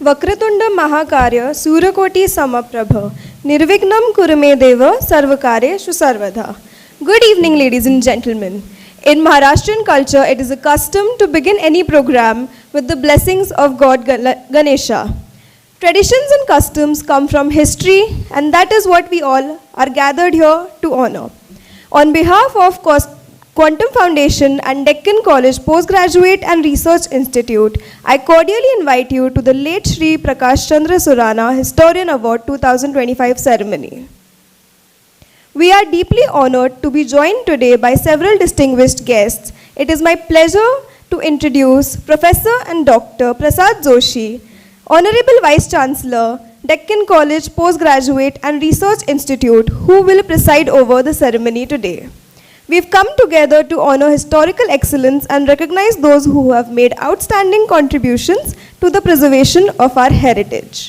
वक्रतुंड महाकार्य सूर्यकोटि समप्रभ निर्विघ्नं कुरु मे देव सर्वकार्येषु सर्वदा. Good evening, ladies and gentlemen. In Maharashtrian culture, it is a custom to begin any program with the blessings of God Ganesha. Traditions and customs come from history, and that is what we all are gathered here to honor. On behalf of Quantum Foundation and Deccan College Postgraduate and Research Institute, I cordially invite you to the late Shri Prakashchandra Surana Historian Award 2025 ceremony. We are deeply honored to be joined today by several distinguished guests. It is my pleasure to introduce Professor and Dr. 𝗟𝗏𝗄𝗁 𝗠𝗁, Honorable Vice Chancellor, Deccan College Postgraduate and Research Institute, who will preside over the ceremony today. We've come together to honor historical excellence and recognize those who have made outstanding contributions to the preservation of our heritage.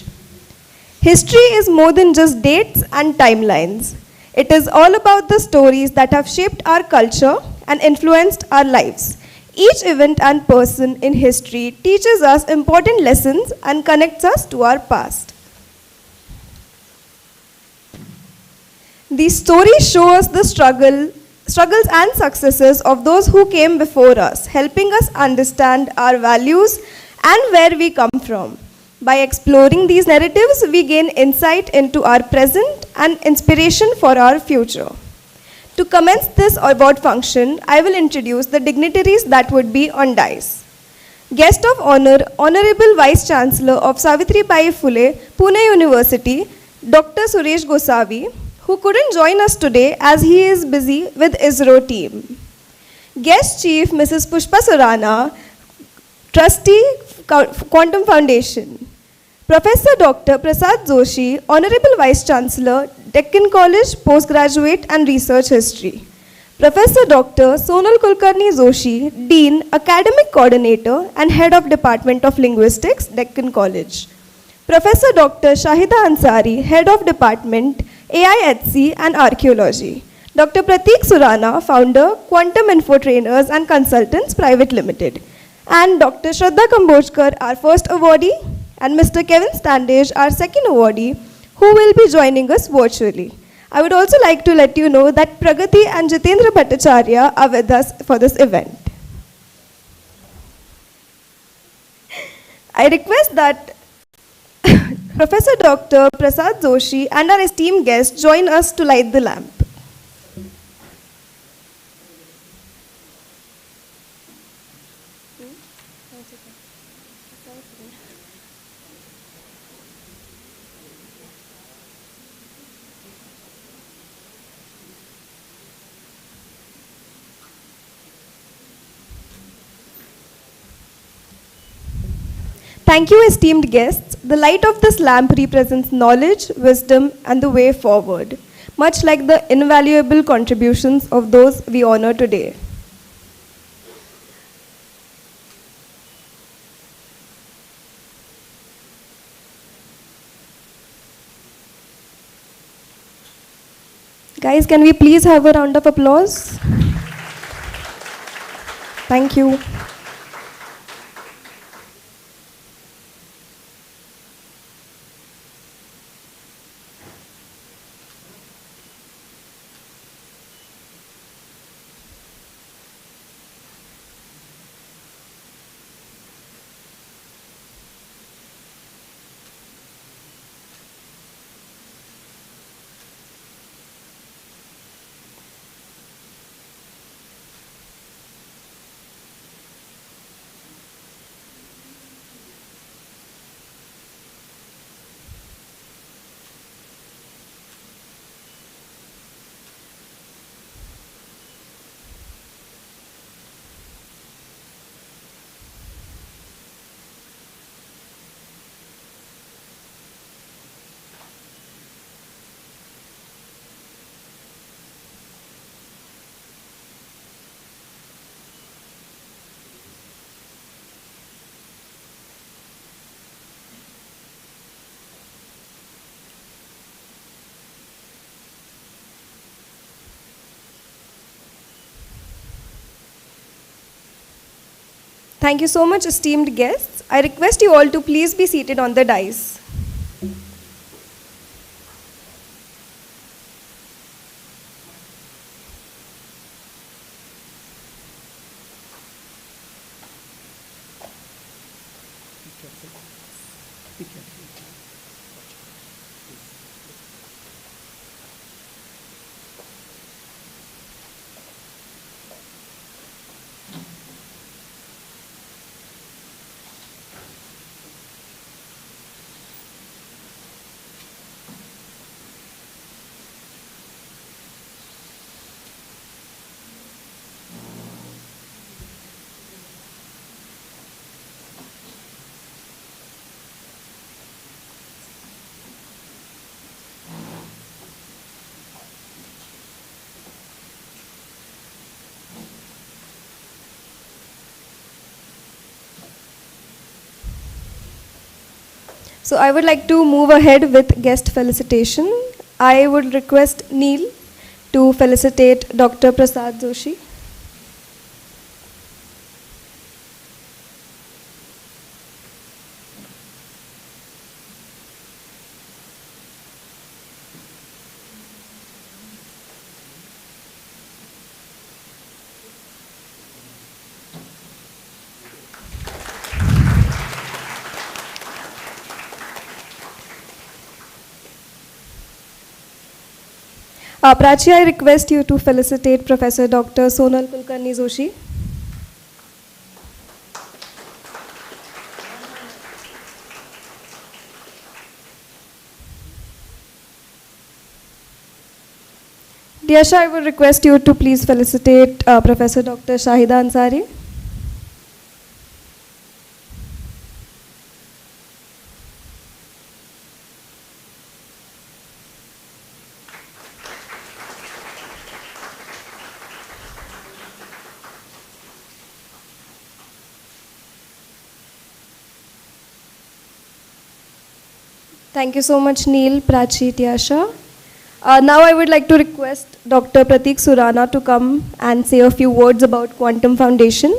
History is more than just dates and timelines. It is all about the stories that have shaped our culture and influenced our lives. Each event and person in history teaches us important lessons and connects us to our past. These stories show us the struggles and successes of those who came before us, helping us understand our values and where we come from. By exploring these narratives, we gain insight into our present and inspiration for our future. To commence this award function, I will introduce the dignitaries that would be on dais. Guest of honor, Honorable Vice Chancellor of 𝗬𝗏𝗏𝗃 𝗏𝗏, Pune University, Dr. Suresh Gosavi, who couldn't join us today as he is busy with ISRO team. Guest Chief Mrs. Pushpa Surana, Trustee, Quantum Foundation. Professor Dr. 𝗟𝗏𝗄𝗁 𝗠𝗁, Honorable Vice Chancellor, Deccan College Postgraduate and Research History. Professor Dr. Sonal Kulkarni Joshi, Dean, Academic Coordinator and Head of Department of Linguistics, Deccan College. Professor Dr. Shahida Ansari, Head of Department, 𝗍𝗏𝗄𝗃 and Archaeology. Dr. Prateek Surana, Founder, Quantum Info Trainers and Consultants Private Limited. And Dr. Shraddha Kambojkar, our first awardee, and Mr. Kevin Standage, our second awardee, who will be joining us virtually. I would also like to let you know that Pragati and Jitendra Bhattacharya are with us for this event. I request that Professor Dr. 𝗟𝗏𝗄𝗁 𝗠𝗁 and our esteemed guests join us to light the lamp. Thank you, esteemed guests. The light of this lamp represents knowledge, wisdom, and the way forward, much like the invaluable contributions of those we honor today. Guys, can we please have a round of applause? Thank you. Thank you so much, esteemed guests. I request you all to please be seated on the dais. So I would like to move ahead with guest felicitation. I would request Neil to felicitate Dr. Prasad Joshi. Prachi, I request you to felicitate Professor Dr. Sonal Kulkarni Joshi. Diyasha, I would request you to please felicitate Professor Dr. Shahida Ansari. Thank you so much, Neil, Prachi, Diyasha. Now I would like to request Dr. Pratik Surana to come and say a few words about Quantum Foundation.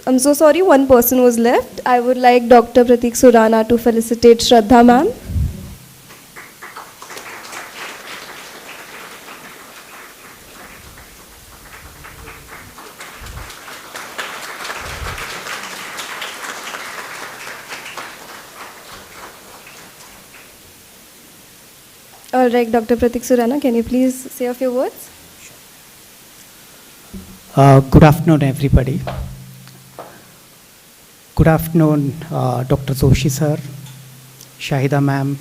I'm so sorry, one person was left. I would like Dr. Pratik Surana to felicitate Shraddha ma'am. All right, Dr. Pratik Surana, can you please say a few words? Good afternoon, everybody. Good afternoon, Dr. Joshi sir, Shahida ma'am,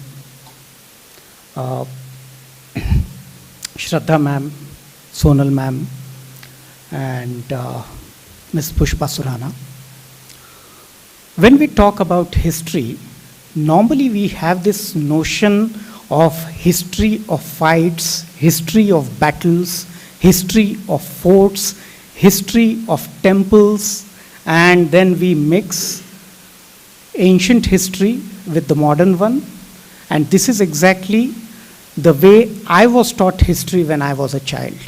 Shraddha ma'am, Sonal ma'am, and Ms. Pushpa Surana. When we talk about history, normally we have this notion of history of fights, history of battles, history of forts, history of temples, and then we mix ancient history with the modern one. And this is exactly the way I was taught history when I was a child.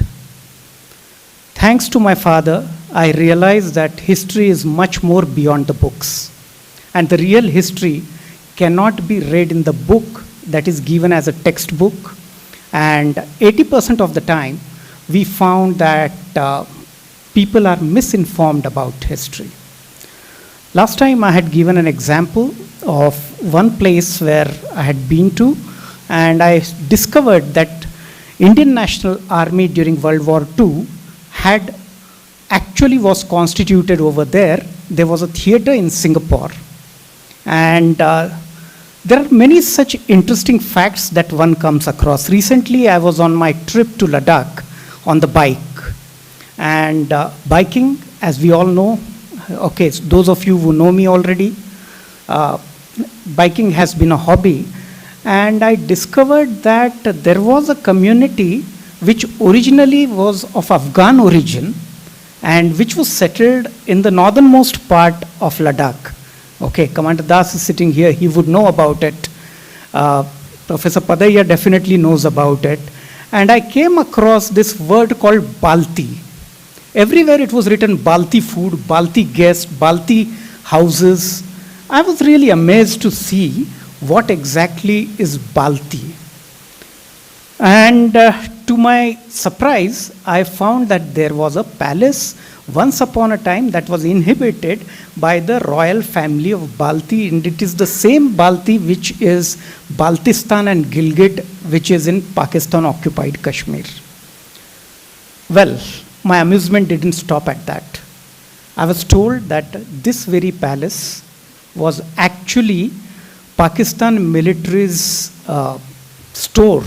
Thanks to my father, I realized that history is much more beyond the books. And the real history cannot be read in the book that is given as a textbook. And 80% of the time, we found that people are misinformed about history. Last time I had given an example of one place where I had been to, and I discovered that Indian National Army during World War II had actually was constituted over there. There was a theater in Singapore. And there are many such interesting facts that one comes across. Recently, I was on my trip to Ladakh on the bike. And biking, as we all know, okay, so those of you who know me already, biking has been a hobby, and I discovered that there was a community which originally was of Afghan origin and which was settled in the northernmost part of Ladakh. Okay, Commander Das is sitting here, he would know about it. Professor Padaya definitely knows about it. And I came across this word called 𝗵𝗿𝗃. Everywhere it was written 𝗵𝗿𝗃 food, 𝗵𝗿𝗃 guest, 𝗵𝗵𝗃 houses. I was really amazed to see what exactly is 𝗵𝗵𝗃. And to my surprise, I found that there was a palace once upon a time that was inhabited by the royal family of 𝗵𝗿𝗃, and it is the same 𝗵𝗵𝗃 which is Baltistan and Gilgit, which is in Pakistan occupied Kashmir. Well, my amusement didn't stop at that. I was told that this very palace was actually Pakistan military's store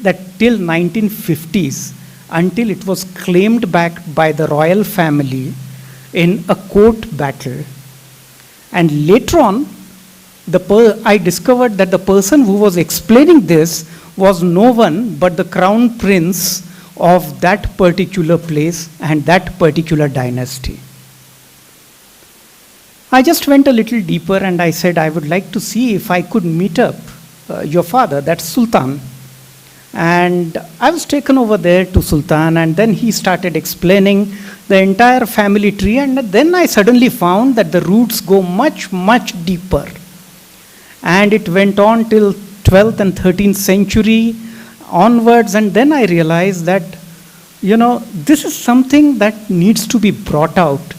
that till 1950s, until it was claimed back by the royal family in a court battle. And later on, I discovered that the person who was explaining this was no one but the crown prince of that particular place and that particular dynasty. I just went a little deeper and I said I would like to see if I could meet up your father, that's Sultan. And I was taken over there to Sultan, and then he started explaining the entire family tree, and then I suddenly found that the roots go much, much deeper. And it went on till 12th and 13th century onwards, and then I realized that, this is something that needs to be brought out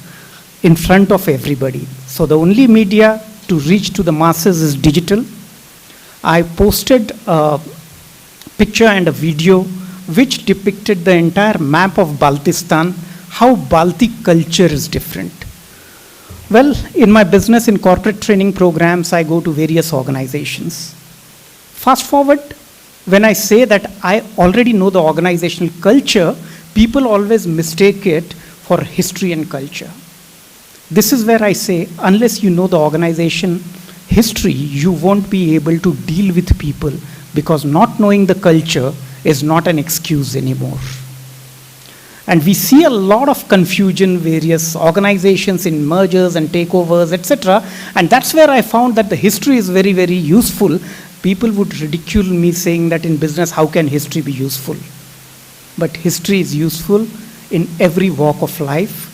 in front of everybody. So the only media to reach to the masses is digital. I posted a picture and a video which depicted the entire map of Baltistan, how 𝗵𝗃 culture is different. Well, in my business, in corporate training programs, I go to various organizations. Fast forward, when I say that I already know the organizational culture, people always mistake it for history and culture. This is where I say, unless you know the organization history, you won't be able to deal with people, because not knowing the culture is not an excuse anymore. And we see a lot of confusion, various organizations in mergers and takeovers, etc. And that's where I found that the history is very, very useful. People would ridicule me saying that in business, how can history be useful? But history is useful in every walk of life.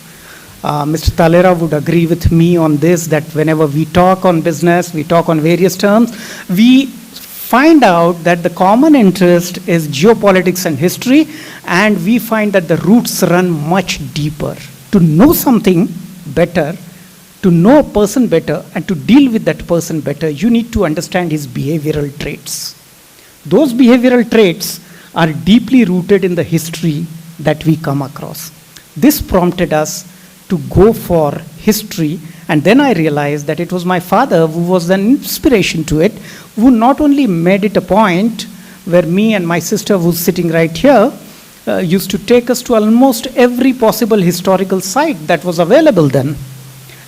Mr. Talera would agree with me on this, that whenever we talk on business, we talk on various terms, we find out that the common interest is geopolitics and history, and we find that the roots run much deeper. To know something better, to know a person better, and to deal with that person better, you need to understand his behavioral traits. Those behavioral traits are deeply rooted in the history that we come across. This prompted us to go for history, and then I realized that it was my father who was an inspiration to it, who not only made it a point where me and my sister, who's sitting right here, used to take us to almost every possible historical site that was available then.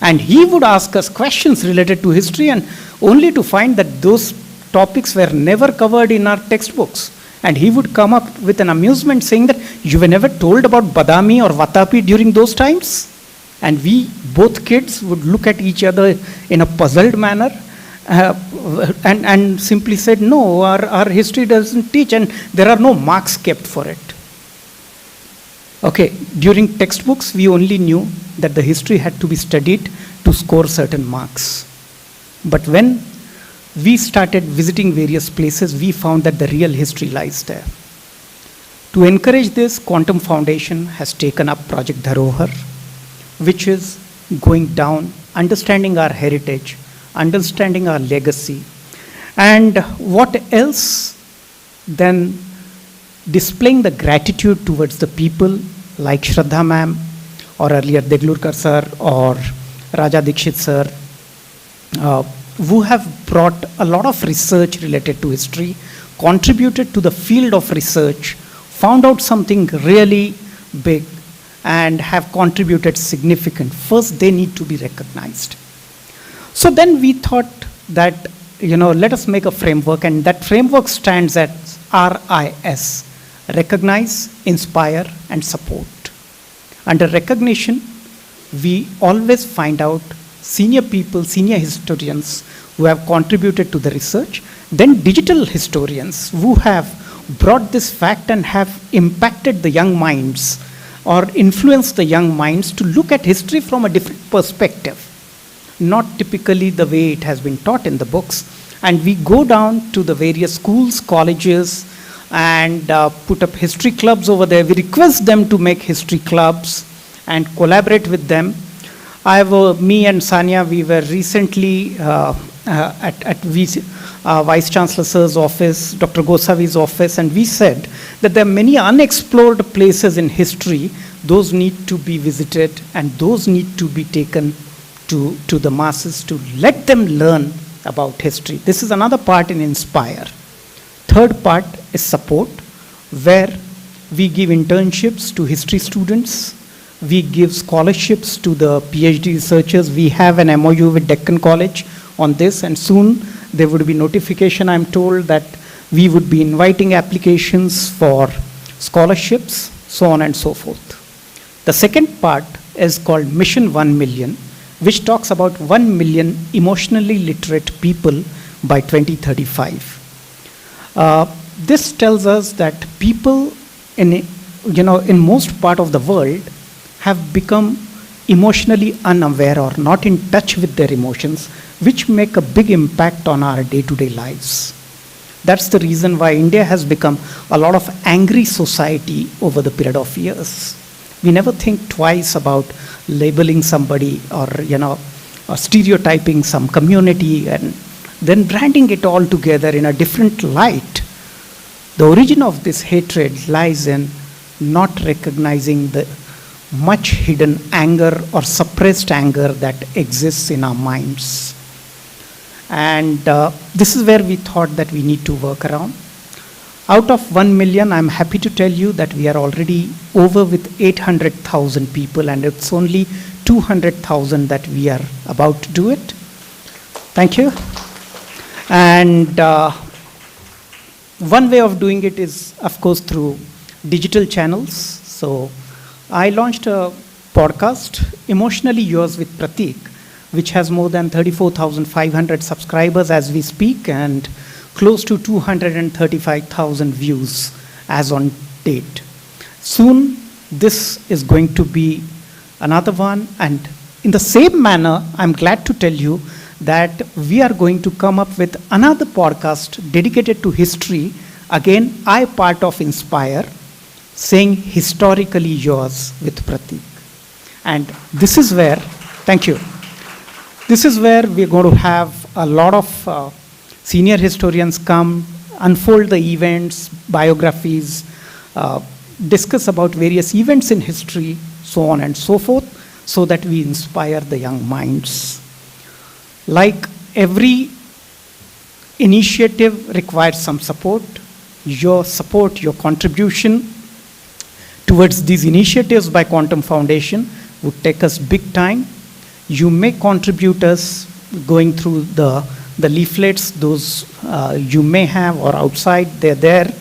And he would ask us questions related to history, and only to find that those topics were never covered in our textbooks. And he would come up with an amusement saying that, you were never told about Badami or Vatapi during those times? And we, both kids, would look at each other in a puzzled manner and simply said, no, our history doesn't teach, and there are no marks kept for it. Okay, during textbooks, we only knew that the history had to be studied to score certain marks. But when we started visiting various places, we found that the real history lies there. To encourage this, Quantum Foundation has taken up Project 𝗍𝗏, which is going down, understanding our heritage, understanding our legacy, and what else than displaying the gratitude towards the people like Shraddha ma'am, or earlier Deglurkar sir, or Raja Dikshit sir, who have brought a lot of research related to history, contributed to the field of research, found out something really big, and have contributed significant. First, they need to be recognized. So then we thought, that, let us make a framework, and that framework stands at RIS, recognize, inspire, and support. Under recognition, we always find out senior people, senior historians who have contributed to the research, then digital historians who have brought this fact and have impacted the young minds or influenced the young minds to look at history from a different perspective, not typically the way it has been taught in the books. And we go down to the various schools, colleges, and put up history clubs over there. We request them to make history clubs and collaborate with them. Me and Sanya, we were recently at Vice Chancellor Sir's office, Dr. Gosavi's office, and we said that there are many unexplored places in history. Those need to be visited, and those need to be taken to the masses to let them learn about history. This is another part in Inspire. Third part is support, where we give internships to history students. We give scholarships to the PhD researchers. We have an MOU with Deccan College on this, and soon there would be notification, I'm told, that we would be inviting applications for scholarships, so on and so forth. The second part is called Mission 1 Million, which talks about 1 million emotionally literate people by 2035. This tells us that people in most part of the world have become emotionally unaware or not in touch with their emotions, which make a big impact on our day-to-day lives. That's the reason why India has become a lot of angry society over the period of years. We never think twice about labeling somebody or stereotyping some community and then branding it all together in a different light. The origin of this hatred lies in not recognizing the much hidden anger or suppressed anger that exists in our minds. And this is where we thought that we need to work around. Out of 1 million, I'm happy to tell you that we are already over with 800,000 people, and it's only 200,000 that we are about to do it. Thank you. And one way of doing it is, of course, through digital channels. So I launched a podcast, Emotionally Yours with Pratik, which has more than 34,500 subscribers as we speak and close to 235,000 views as on date. Soon, this is going to be another one. And in the same manner, I'm glad to tell you that we are going to come up with another podcast dedicated to history. Again, I part of Inspire, saying Historically Yours with Pratik. And this is where, thank you. This is where we're going to have a lot of senior historians come, unfold the events, biographies, discuss about various events in history, so on and so forth, so that we inspire the young minds. Like every initiative requires some support. Your support, your contribution towards these initiatives by Quantum Foundation would take us big time. You may contribute us going through the leaflets, those you may have or outside, they're there.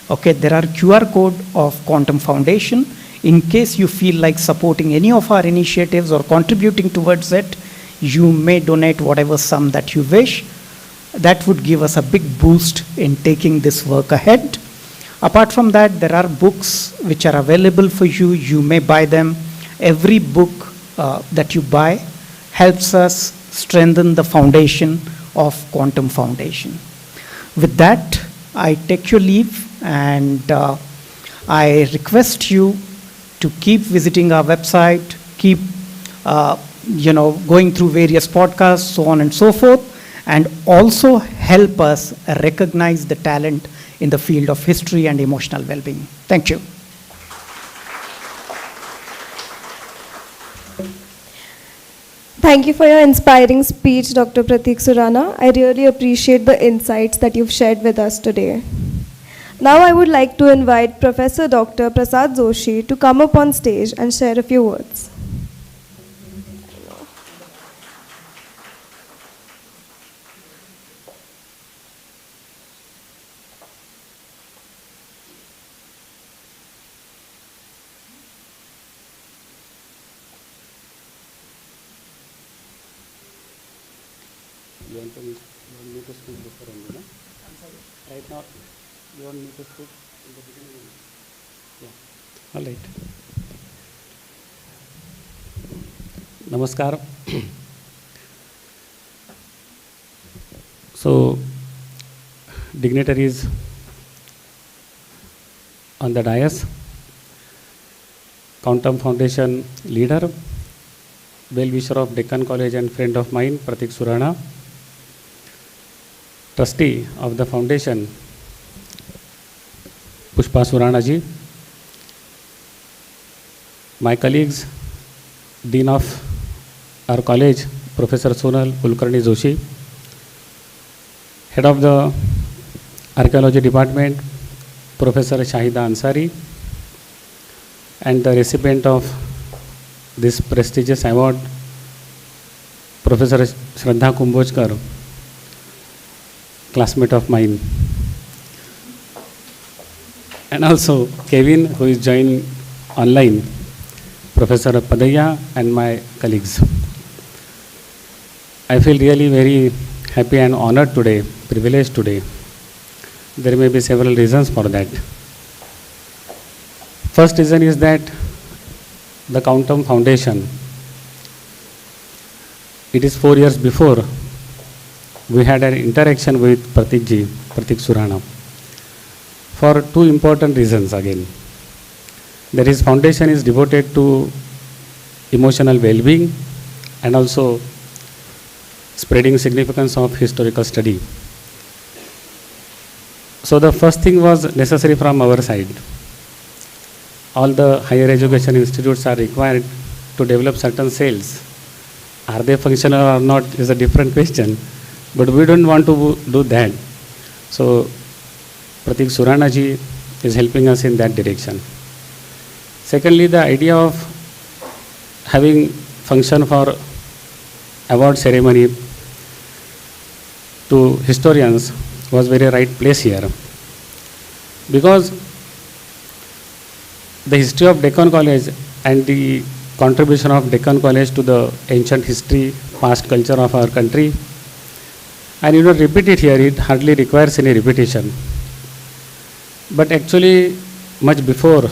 Okay, there are QR code of Quantum Foundation. In case you feel like supporting any of our initiatives or contributing towards it, you may donate whatever sum that you wish. That would give us a big boost in taking this work ahead. Apart from that, there are books which are available for you. You may buy them. Every book that you buy helps us strengthen the foundation of Quantum Foundation. With that, I take your leave, and I request you to keep visiting our website, keep going through various podcasts, so on and so forth, and also help us recognize the talent in the field of history and emotional well-being. Thank you. Thank you for your inspiring speech, Dr. Pratik Surana. I really appreciate the insights that you've shared with us today. Now I would like to invite Professor Dr. Prasad Joshi to come up on stage and share a few words. want me to speak before only, no? Right now, you want me to speak in the beginning? Yeah. All right. Namaskar. So, dignitaries on the dais, Quantum Foundation leader, well-wisher of Deccan College and friend of mine, 𝗟𝗃 Surana, trustee of the foundation, 𝗟𝗁𝗃𝗵 Surana ji, my colleagues, Dean of our college, Professor Sonal Kulkarni Joshi, Head of the Archaeology Department, Professor Shahida Ansari, and the recipient of this prestigious award, Professor Shraddha Kumbhojkar, classmate of mine, and also Kevin, who is joined online, Professor Padaya, and my colleagues. I feel really very happy and honored today, privileged today. There may be several reasons for that. First reason is that the Quantum Foundation, it is 4 years before we had an interaction with 𝗟𝗃 Surana, for two important reasons again. That is, foundation is devoted to emotional well-being and also spreading significance of historical study. So the first thing was necessary from our side. All the higher education institutes are required to develop certain cells. Are they functional or not is a different question, but we don't want to do that. So 𝗟𝗃 Surana ji is helping us in that direction. Secondly, the idea of having function for award ceremony to historians was very right place here, because the history of Deccan College and the contribution of Deccan College to the ancient history, past culture of our country, and you don't repeat it here, it hardly requires any repetition. But actually, much before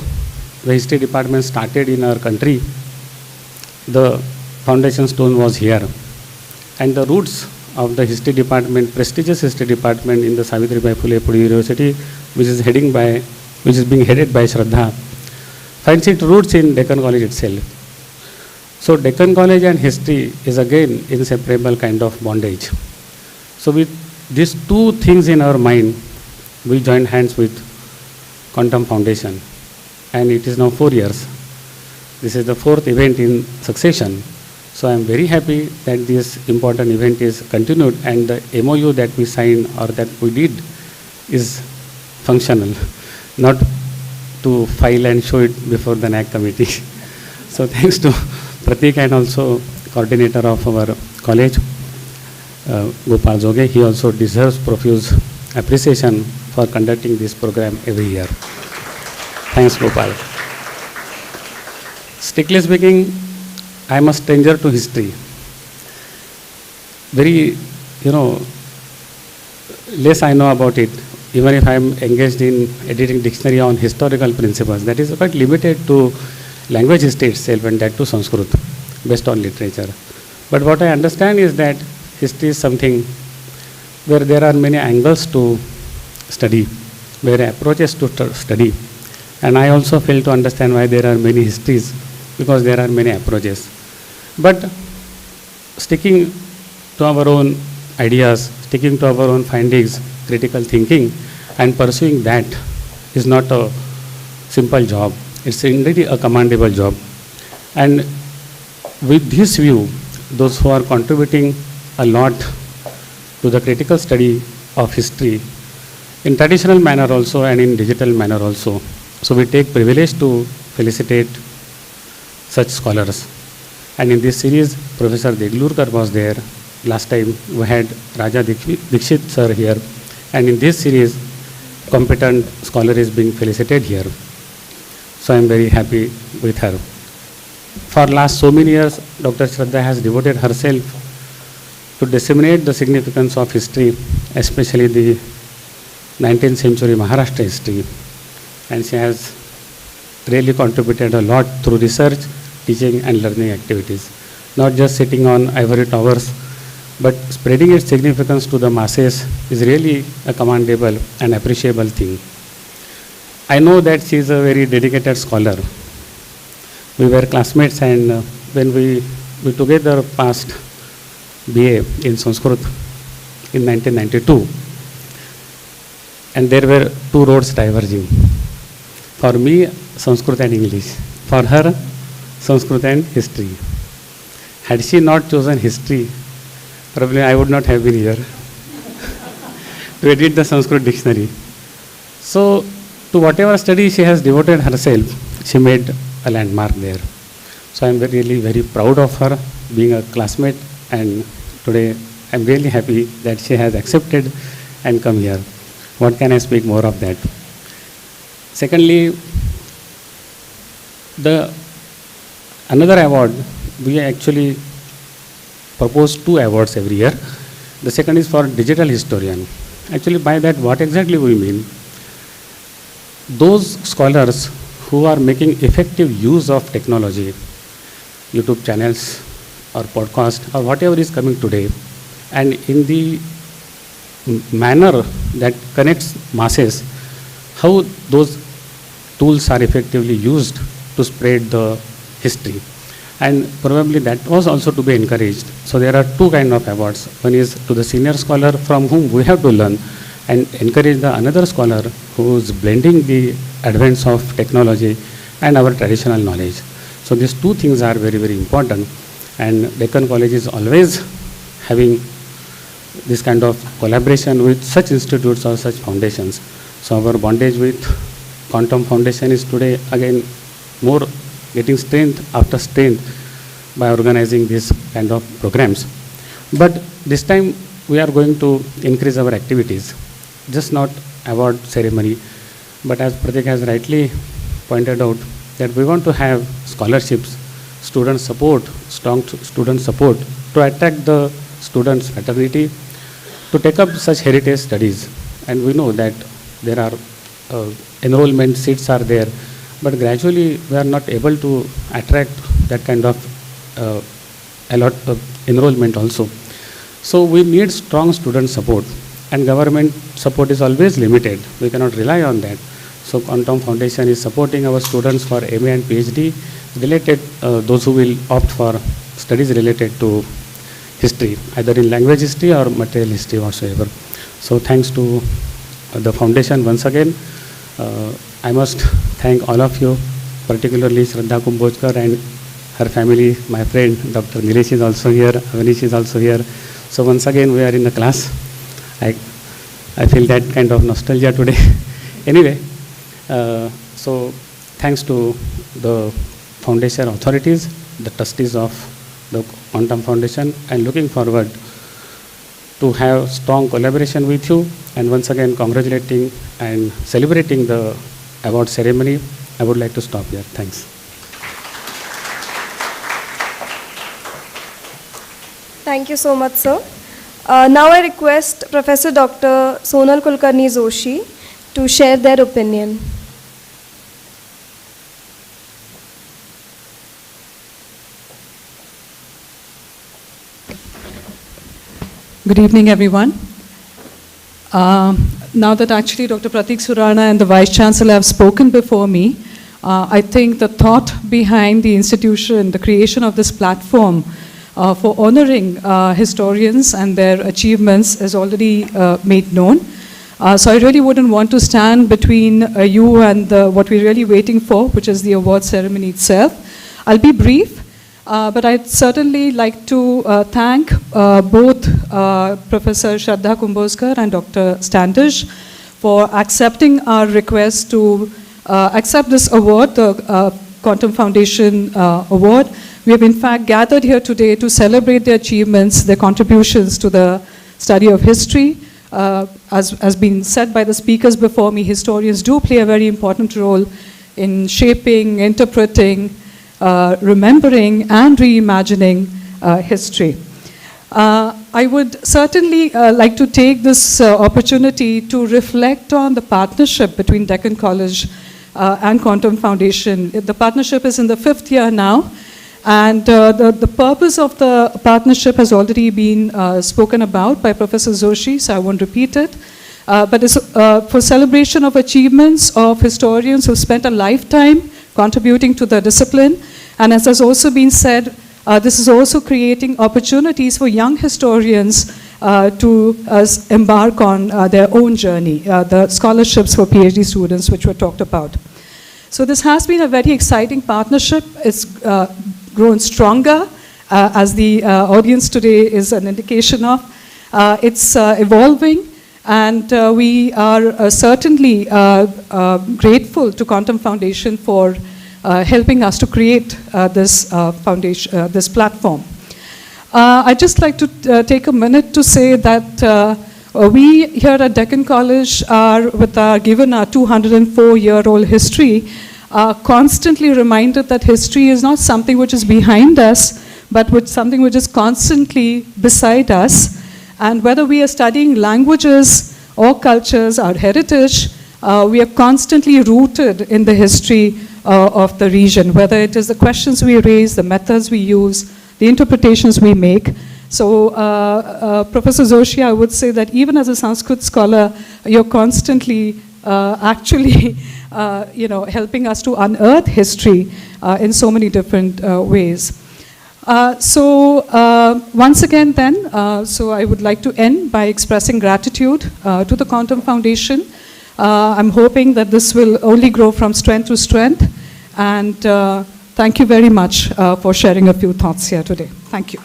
the history department started in our country, the foundation stone was here. And the roots of the history department, prestigious history department in the 𝗬𝗃𝗵𝗿 Pune University, which is being headed by Shraddha, finds its roots in Deccan College itself. So Deccan College and history is again inseparable kind of bondage. So with these two things in our mind, we joined hands with Quantum Foundation, and it is now 4 years. This is the 4th event in succession. So I am very happy that this important event is continued, and the MOU that we signed or that we did is functional, not to file and show it before the NAC committee. So thanks to 𝗟𝗃 and also coordinator of our college, Gopal Joge, he also deserves profuse appreciation for conducting this program every year. Thanks, Gopal. Strictly speaking, I am a stranger to history. Very, less I know about it. Even if I am engaged in editing dictionary on historical principles, that is quite limited to language history itself, and that to Sanskrit, based on literature. But what I understand is that history is something where there are many angles to study, where approaches to study. And I also fail to understand why there are many histories, because there are many approaches. But sticking to our own ideas, sticking to our own findings, critical thinking, and pursuing that is not a simple job. It's indeed a commendable job. And with this view, those who are contributing a lot to the critical study of history, in traditional manner also and in digital manner also. So we take privilege to felicitate such scholars. And in this series, Professor Deglurkar was there. Last time we had Raja Dikshit sir here. And in this series, competent scholar is being felicitated here. So I am very happy with her. For last so many years, Dr. Shraddha has devoted herself to disseminate the significance of history, especially the 19th century Maharashtra history. And she has really contributed a lot through research, teaching and learning activities. Not just sitting on ivory towers, but spreading its significance to the masses is really a commendable and appreciable thing. I know that she is a very dedicated scholar. We were classmates, and when we together passed BA in Sanskrit in 1992, and there were two roads diverging. For me, Sanskrit and English. For her, Sanskrit and history. Had she not chosen history, probably I would not have been here to edit the Sanskrit dictionary. So, to whatever study she has devoted herself, she made a landmark there. So, I am really very proud of her being a classmate, and today I am really happy that she has accepted and come here. What can I speak more of that? Secondly, another award, we actually propose 2 awards every year. The second is for digital historian. Actually, by that, what exactly we mean? Those scholars who are making effective use of technology, YouTube channels or podcast or whatever is coming today, and in the manner that connects masses, how those tools are effectively used to spread the history. And probably that was also to be encouraged. So there are 2 kinds of awards. One is to the senior scholar from whom we have to learn, and encourage the another scholar who is blending the advance of technology and our traditional knowledge. So these 2 things are very, very important, and Deccan College is always having this kind of collaboration with such institutes or such foundations. So our bondage with Quantum Foundation is today again more getting strength after strength by organizing these kind of programs. But this time we are going to increase our activities, just not award ceremony, but as Pratik has rightly pointed out, that we want to have scholarships, student support, strong student support to attract the students' fraternity to take up such heritage studies. And we know that there are enrollment seats are there, but gradually we are not able to attract that kind of enrollment also. So we need strong student support, and government support is always limited. We cannot rely on that. So Quantum Foundation is supporting our students for MA and PhD related, those who will opt for studies related to history, either in language history or material history whatsoever. So thanks to the foundation once again. I must thank all of you, particularly 𝗟R𝘁𝗲 𝗦𝗵𝗿 and her family. My friend Dr. Nilesh is also here, Avanish is also here. So once again we are in the class. I feel that kind of nostalgia today. Anyway, so thanks to the foundation authorities, the trustees of the Quantum Foundation, and looking forward to have strong collaboration with you, and once again congratulating and celebrating the award ceremony. I would like to stop here. Thanks. Thank you so much, sir. Now I request Professor Dr. Sonal Kulkarni Joshi to share their opinion. Good evening, everyone. Now that actually Dr. Pratik Surana and the Vice Chancellor have spoken before me, I think the thought behind the institution, the creation of this platform for honoring historians and their achievements is already made known. So I really wouldn't want to stand between you and what we're really waiting for, which is the award ceremony itself. I'll be brief. But I'd certainly like to thank both Professor 𝗟R𝘁𝗵𝗿 and Dr. Standish for accepting our request to accept this award, the Quantum Foundation Award. We have in fact gathered here today to celebrate their achievements, their contributions to the study of history. As has been said by the speakers before me, historians do play a very important role in shaping, interpreting, remembering and reimagining history. I would certainly like to take this opportunity to reflect on the partnership between Deccan College and Quantum Foundation. The partnership is in the 5th year now, and the purpose of the partnership has already been spoken about by Professor Joshi, so I won't repeat it. But it's for celebration of achievements of historians who spent a lifetime contributing to the discipline. And as has also been said, this is also creating opportunities for young historians to embark on their own journey, the scholarships for PhD students, which were talked about. So this has been a very exciting partnership. It's grown stronger, as the audience today is an indication of. It's evolving. And we are certainly grateful to Quantum Foundation for helping us to create this foundation, this platform. I'd just like to take a minute to say that we here at Deccan College are, given our 204-year-old history, are constantly reminded that history is not something which is behind us, but something which is constantly beside us. And whether we are studying languages or cultures, our heritage, we are constantly rooted in the history of the region, whether it is the questions we raise, the methods we use, the interpretations we make. So, Professor Joshi, I would say that even as a Sanskrit scholar, you're constantly actually helping us to unearth history in so many different ways. Once again then, so I would like to end by expressing gratitude to the Quantum Foundation. I'm hoping that this will only grow from strength to strength, and thank you very much for sharing a few thoughts here today. Thank you.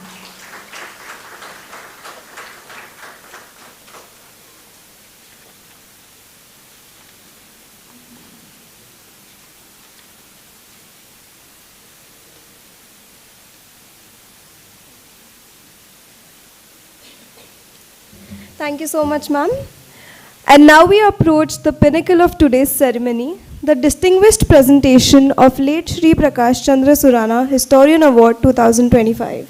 Thank you so much, ma'am. And now we approach the pinnacle of today's ceremony, the distinguished presentation of late Shri Prakashchandra Surana Historian Award 2025.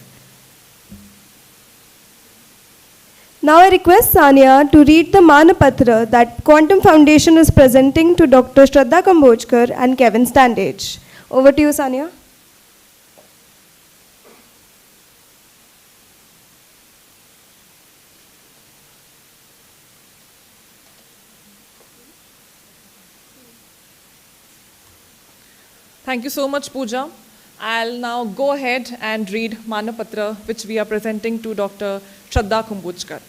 Now I request Sania to read the Manapatra that Quantum Foundation is presenting to Dr. Shraddha Kambojkar and Kevin Standage. Over to you, Sania. Thank you so much, Pooja. I'll now go ahead and read Manapatra, which we are presenting to Dr. Shraddha Kambojkar.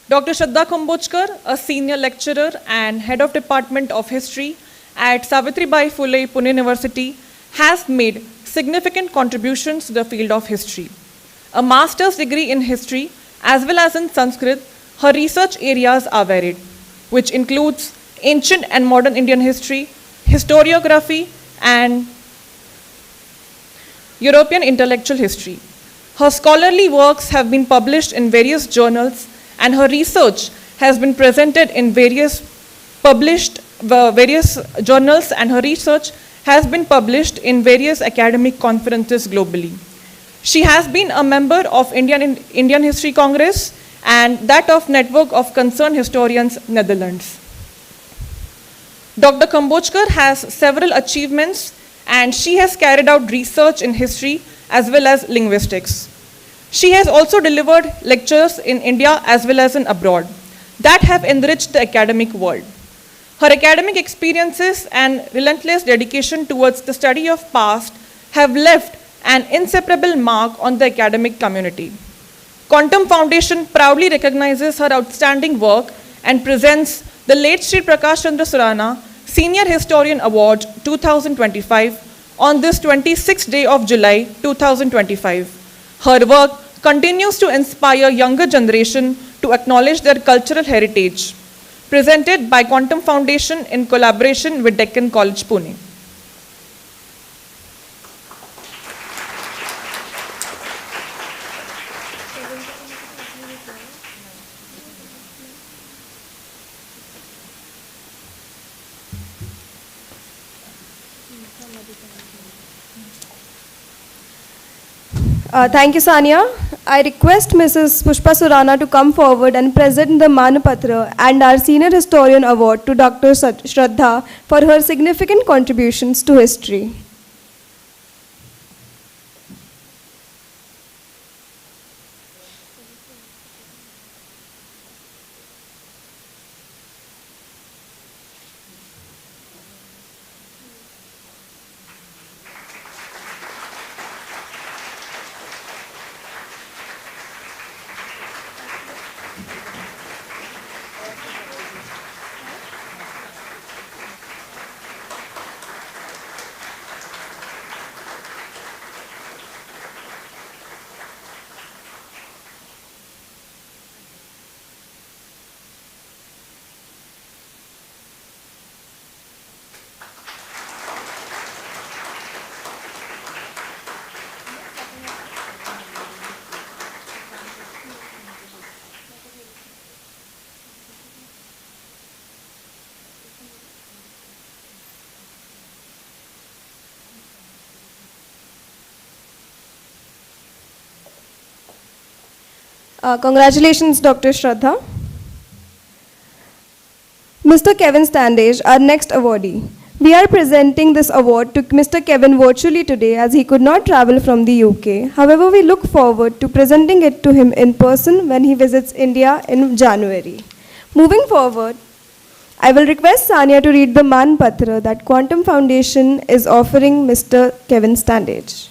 Dr. Shraddha Kambojkar, a senior lecturer and head of Department of History at 𝗬𝗏𝗏𝗃 Pune University, has made significant contributions to the field of history. A master's degree in history as well as in Sanskrit, her research areas are varied, which includes ancient and modern Indian history, historiography, and European intellectual history. Her scholarly works have been published in various journals, and her research has been presented in various journals, and her research has been published in various academic conferences globally. She has been a member of Indian History Congress and that of Network of Concerned Historians, Netherlands. Dr. Kambojkar has several achievements, and she has carried out research in history as well as linguistics. She has also delivered lectures in India as well as in abroad that have enriched the academic world. Her academic experiences and relentless dedication towards the study of past have left an inseparable mark on the academic community. Quantum Foundation proudly recognizes her outstanding work and presents the late Shri Prakashchandra Surana Senior Historian Award 2025 on this 26th day of July 2025. Her work continues to inspire younger generation to acknowledge their cultural heritage. Presented by Quantum Foundation in collaboration with Deccan College, Pune. Thank you, Sania. I request Mrs. Pushpa Surana to come forward and present the Manapatra and our Senior Historian Award to Dr. Shraddha for her significant contributions to history. Congratulations, Dr. Shraddha. Mr. Kevin Standage, our next awardee. We are presenting this award to Mr. Kevin virtually today as he could not travel from the UK. However, we look forward to presenting it to him in person when he visits India in January. Moving forward, I will request Sania to read the Manpatra that Quantum Foundation is offering Mr. Kevin Standage.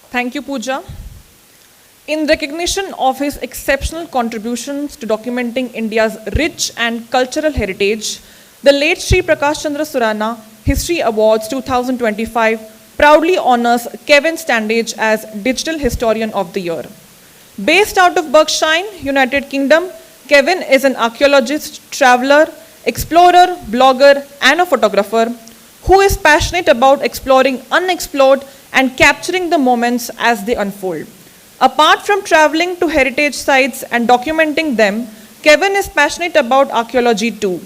Thank you, Pooja. In recognition of his exceptional contributions to documenting India's rich and cultural heritage, the late Shri Prakashchandra Surana History Awards 2025 proudly honors Kevin Standage as Digital Historian of the Year. Based out of Berkshire, United Kingdom, Kevin is an archaeologist, traveler, explorer, blogger, and a photographer who is passionate about exploring unexplored and capturing the moments as they unfold. Apart from traveling to heritage sites and documenting them, Kevin is passionate about archaeology too,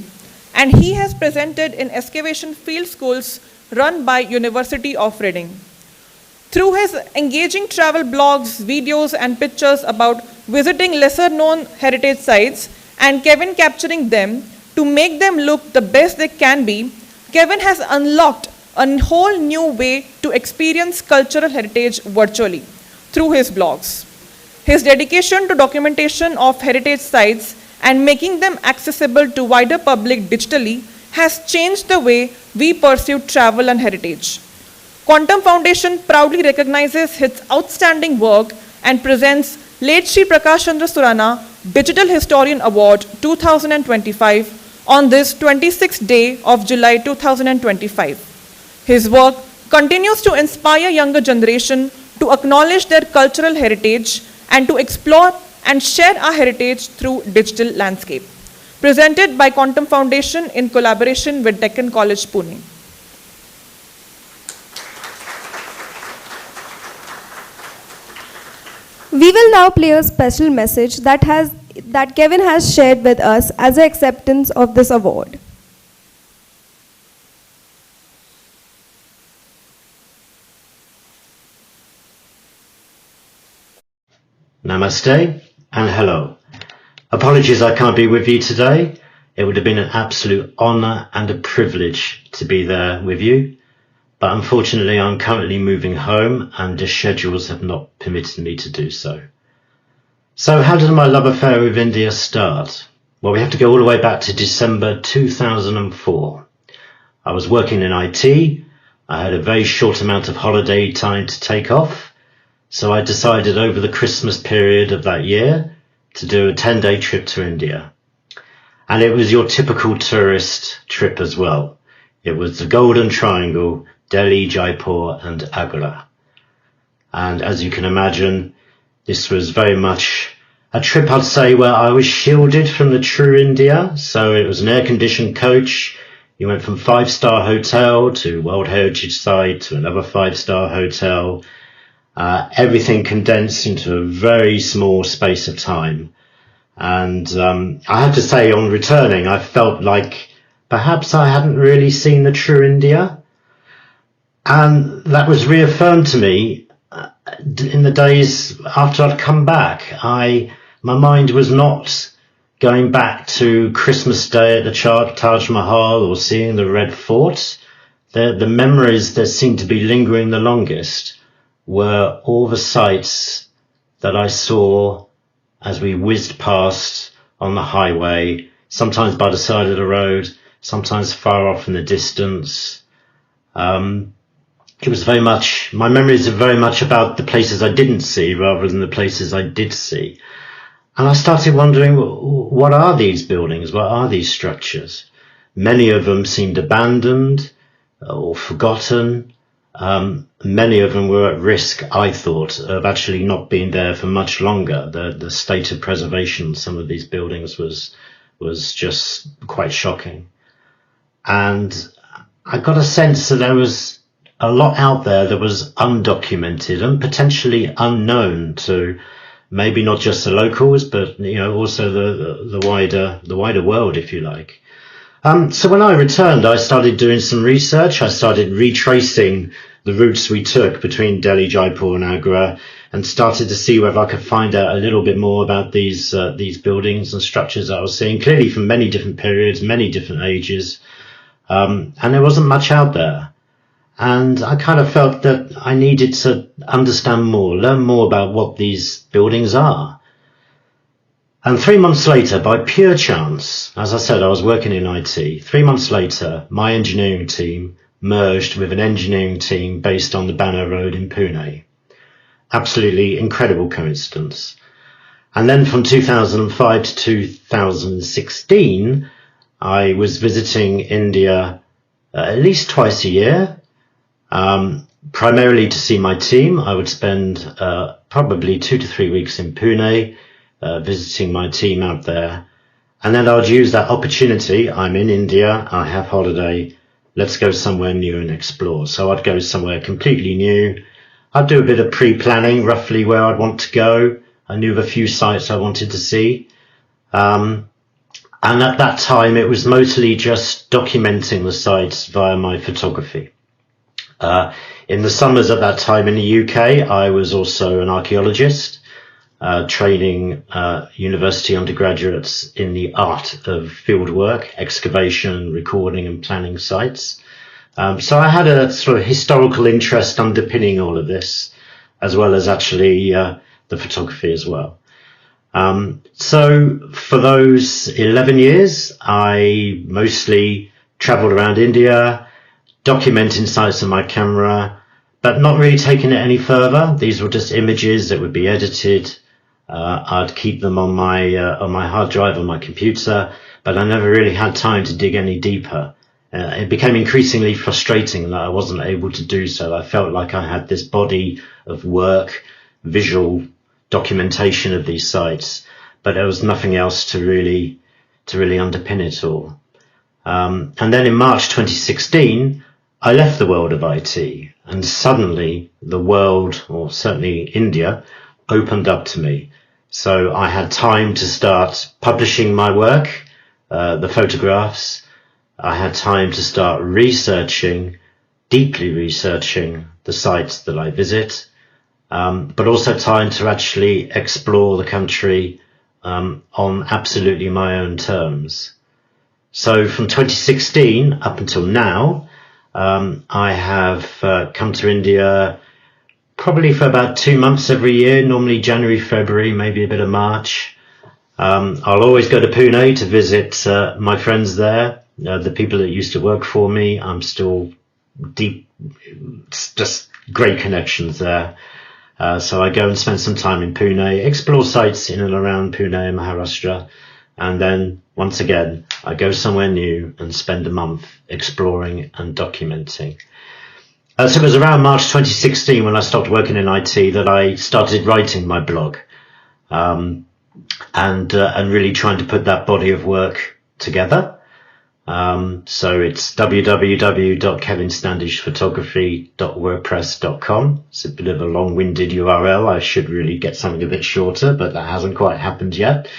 and he has presented in excavation field schools run by University of Reading. Through his engaging travel blogs, videos, and pictures about visiting lesser-known heritage sites and Kevin capturing them to make them look the best they can be, Kevin has unlocked a whole new way to experience cultural heritage virtually through his blogs. His dedication to documentation of heritage sites and making them accessible to wider public digitally has changed the way we pursue travel and heritage. Quantum Foundation proudly recognizes his outstanding work and presents late Shri Prakashchandra Surana Digital Historian Award 2025 on this 26th day of July 2025. His work continues to inspire younger generation to acknowledge their cultural heritage and to explore and share our heritage through digital landscape. Presented by Quantum Foundation in collaboration with Deccan College, Pune. We will now play a special message that Kevin has shared with us as an acceptance of this award. Namaste and hello. Apologies I can't be with you today. It would have been an absolute honor and a privilege to be there with you. But unfortunately I'm currently moving home and the schedules have not permitted me to do so. So how did my love affair with India start? Well, we have to go all the way back to December 2004. I was working in IT. I had a very short amount of holiday time to take off. So I decided over the Christmas period of that year to do a 10-day trip to India. And it was your typical tourist trip as well. It was the Golden Triangle, Delhi, Jaipur and Agra. And as you can imagine, this was very much a trip, I'd say, where I was shielded from the true India. So it was an air-conditioned coach. You went from 5-star hotel to World Heritage Site to another 5-star hotel. Everything condensed into a very small space of time. And I have to say, on returning, I felt like perhaps I hadn't really seen the true India. And that was reaffirmed to me in the days after I'd come back, my mind was not going back to Christmas Day at the Taj Mahal or seeing the Red Fort. The memories that seemed to be lingering the longest were all the sights that I saw as we whizzed past on the highway, sometimes by the side of the road, sometimes far off in the distance. It was very much, my memories are very much about the places I didn't see rather than the places I did see. And I started wondering, what are these buildings? What are these structures? Many of them seemed abandoned or forgotten. Many of them were at risk, I thought, of actually not being there for much longer. The state of preservation of some of these buildings was just quite shocking. And I got a sense that there was a lot out there that was undocumented and potentially unknown to maybe not just the locals, but also the wider world, if you like. So when I returned, I started doing some research. I started retracing the routes we took between Delhi, Jaipur and Agra, and started to see whether I could find out a little bit more about these buildings and structures that I was seeing, clearly from many different periods, many different ages. And there wasn't much out there. And I kind of felt that I needed to understand more, learn more about what these buildings are. And 3 months later, by pure chance, as I said, I was working in IT. 3 months later, my engineering team merged with an engineering team based on the Banner Road in Pune. Absolutely incredible coincidence. And then from 2005 to 2016, I was visiting India at least twice a year. Primarily to see my team. I would spend probably 2 to 3 weeks in Pune, visiting my team out there. And then I would use that opportunity. I'm in India, I have holiday, let's go somewhere new and explore. So I'd go somewhere completely new. I'd do a bit of pre-planning, roughly where I'd want to go. I knew of a few sites I wanted to see. And at that time, it was mostly just documenting the sites via my photography. In the summers at that time in the UK, I was also an archaeologist, training university undergraduates in the art of field work, excavation, recording and planning sites. So I had a sort of historical interest underpinning all of this, as well as actually the photography as well. So for those 11 years, I mostly traveled around India, documenting sites on my camera, but not really taking it any further. These were just images that would be edited. I'd keep them on my hard drive on my computer, but I never really had time to dig any deeper. It became increasingly frustrating that I wasn't able to do so. I felt like I had this body of work, visual documentation of these sites, but there was nothing else to really underpin it all. And then in March 2016, I left the world of IT, and suddenly the world, or certainly India, opened up to me. So I had time to start publishing my work, the photographs. I had time to start deeply researching the sites that I visit, but also time to actually explore the country on absolutely my own terms. So from 2016 up until now, I have come to India probably for about 2 months every year, normally January, February, maybe a bit of March. I'll always go to Pune to visit my friends there, the people that used to work for me. I'm still just great connections there. So I go and spend some time in Pune, explore sites in and around Pune and Maharashtra, and then once again, I go somewhere new and spend a month exploring and documenting. So it was around March 2016 when I stopped working in IT that I started writing my blog, and really trying to put that body of work together. So it's www.𝗵𝗃_photography.wordpress.com. It's a bit of a long-winded URL. I should really get something a bit shorter, but that hasn't quite happened yet.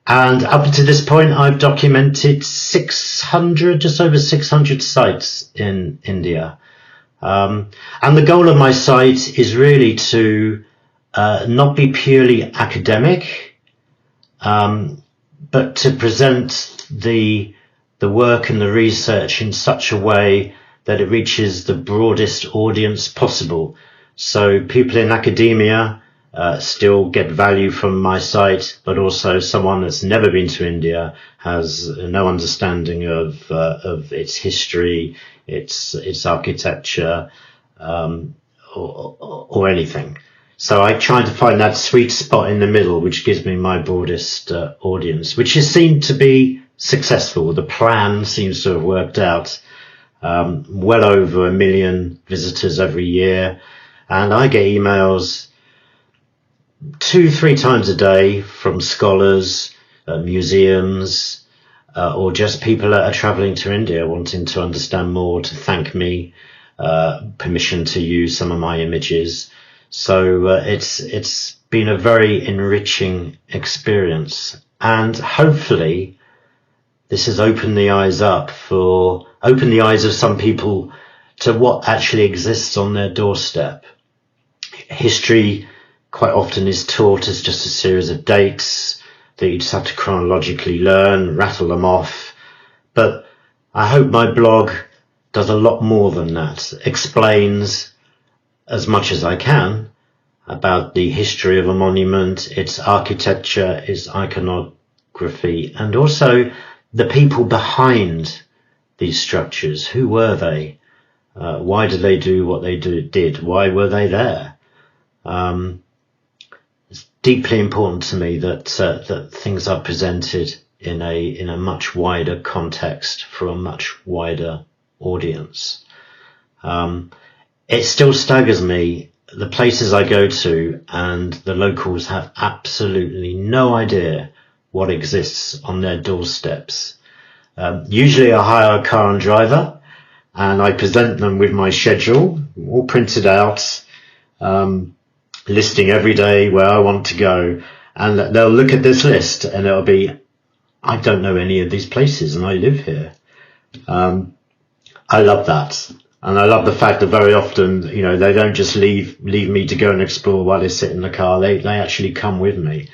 And up to this point, I've documented just over 600 sites in India. And the goal of my site is really to not be purely academic, but to present the work and the research in such a way that it reaches the broadest audience possible. So people in academia still get value from my site, but also someone that's never been to India has no understanding of its history, its architecture, or anything. So I try to find that sweet spot in the middle, which gives me my broadest audience, which has seemed to be successful. The plan seems to have worked out. Well over 1 million visitors every year, and I get emails 2-3 times a day from scholars, museums, or just people that are traveling to India wanting to understand more, to thank me, permission to use some of my images. So it's been a very enriching experience, and hopefully this has opened the eyes of some people to what actually exists on their doorstep. History quite often is taught as just a series of dates that you just have to chronologically learn, rattle them off. But I hope my blog does a lot more than that, explains as much as I can about the history of a monument, its architecture, its iconography, and also the people behind these structures. Who were they? Why did they do what they did? Why were they there? It's deeply important to me that things are presented in a much wider context for a much wider audience. It still staggers me, the places I go to, and the locals have absolutely no idea what exists on their doorsteps. Usually I hire a car and driver, and I present them with my schedule, all printed out, listing every day where I want to go, and they'll look at this list and it'll be, I don't know any of these places and I live here. I love that. And I love the fact that very often, they don't just leave me to go and explore while they sit in the car. They actually come with me.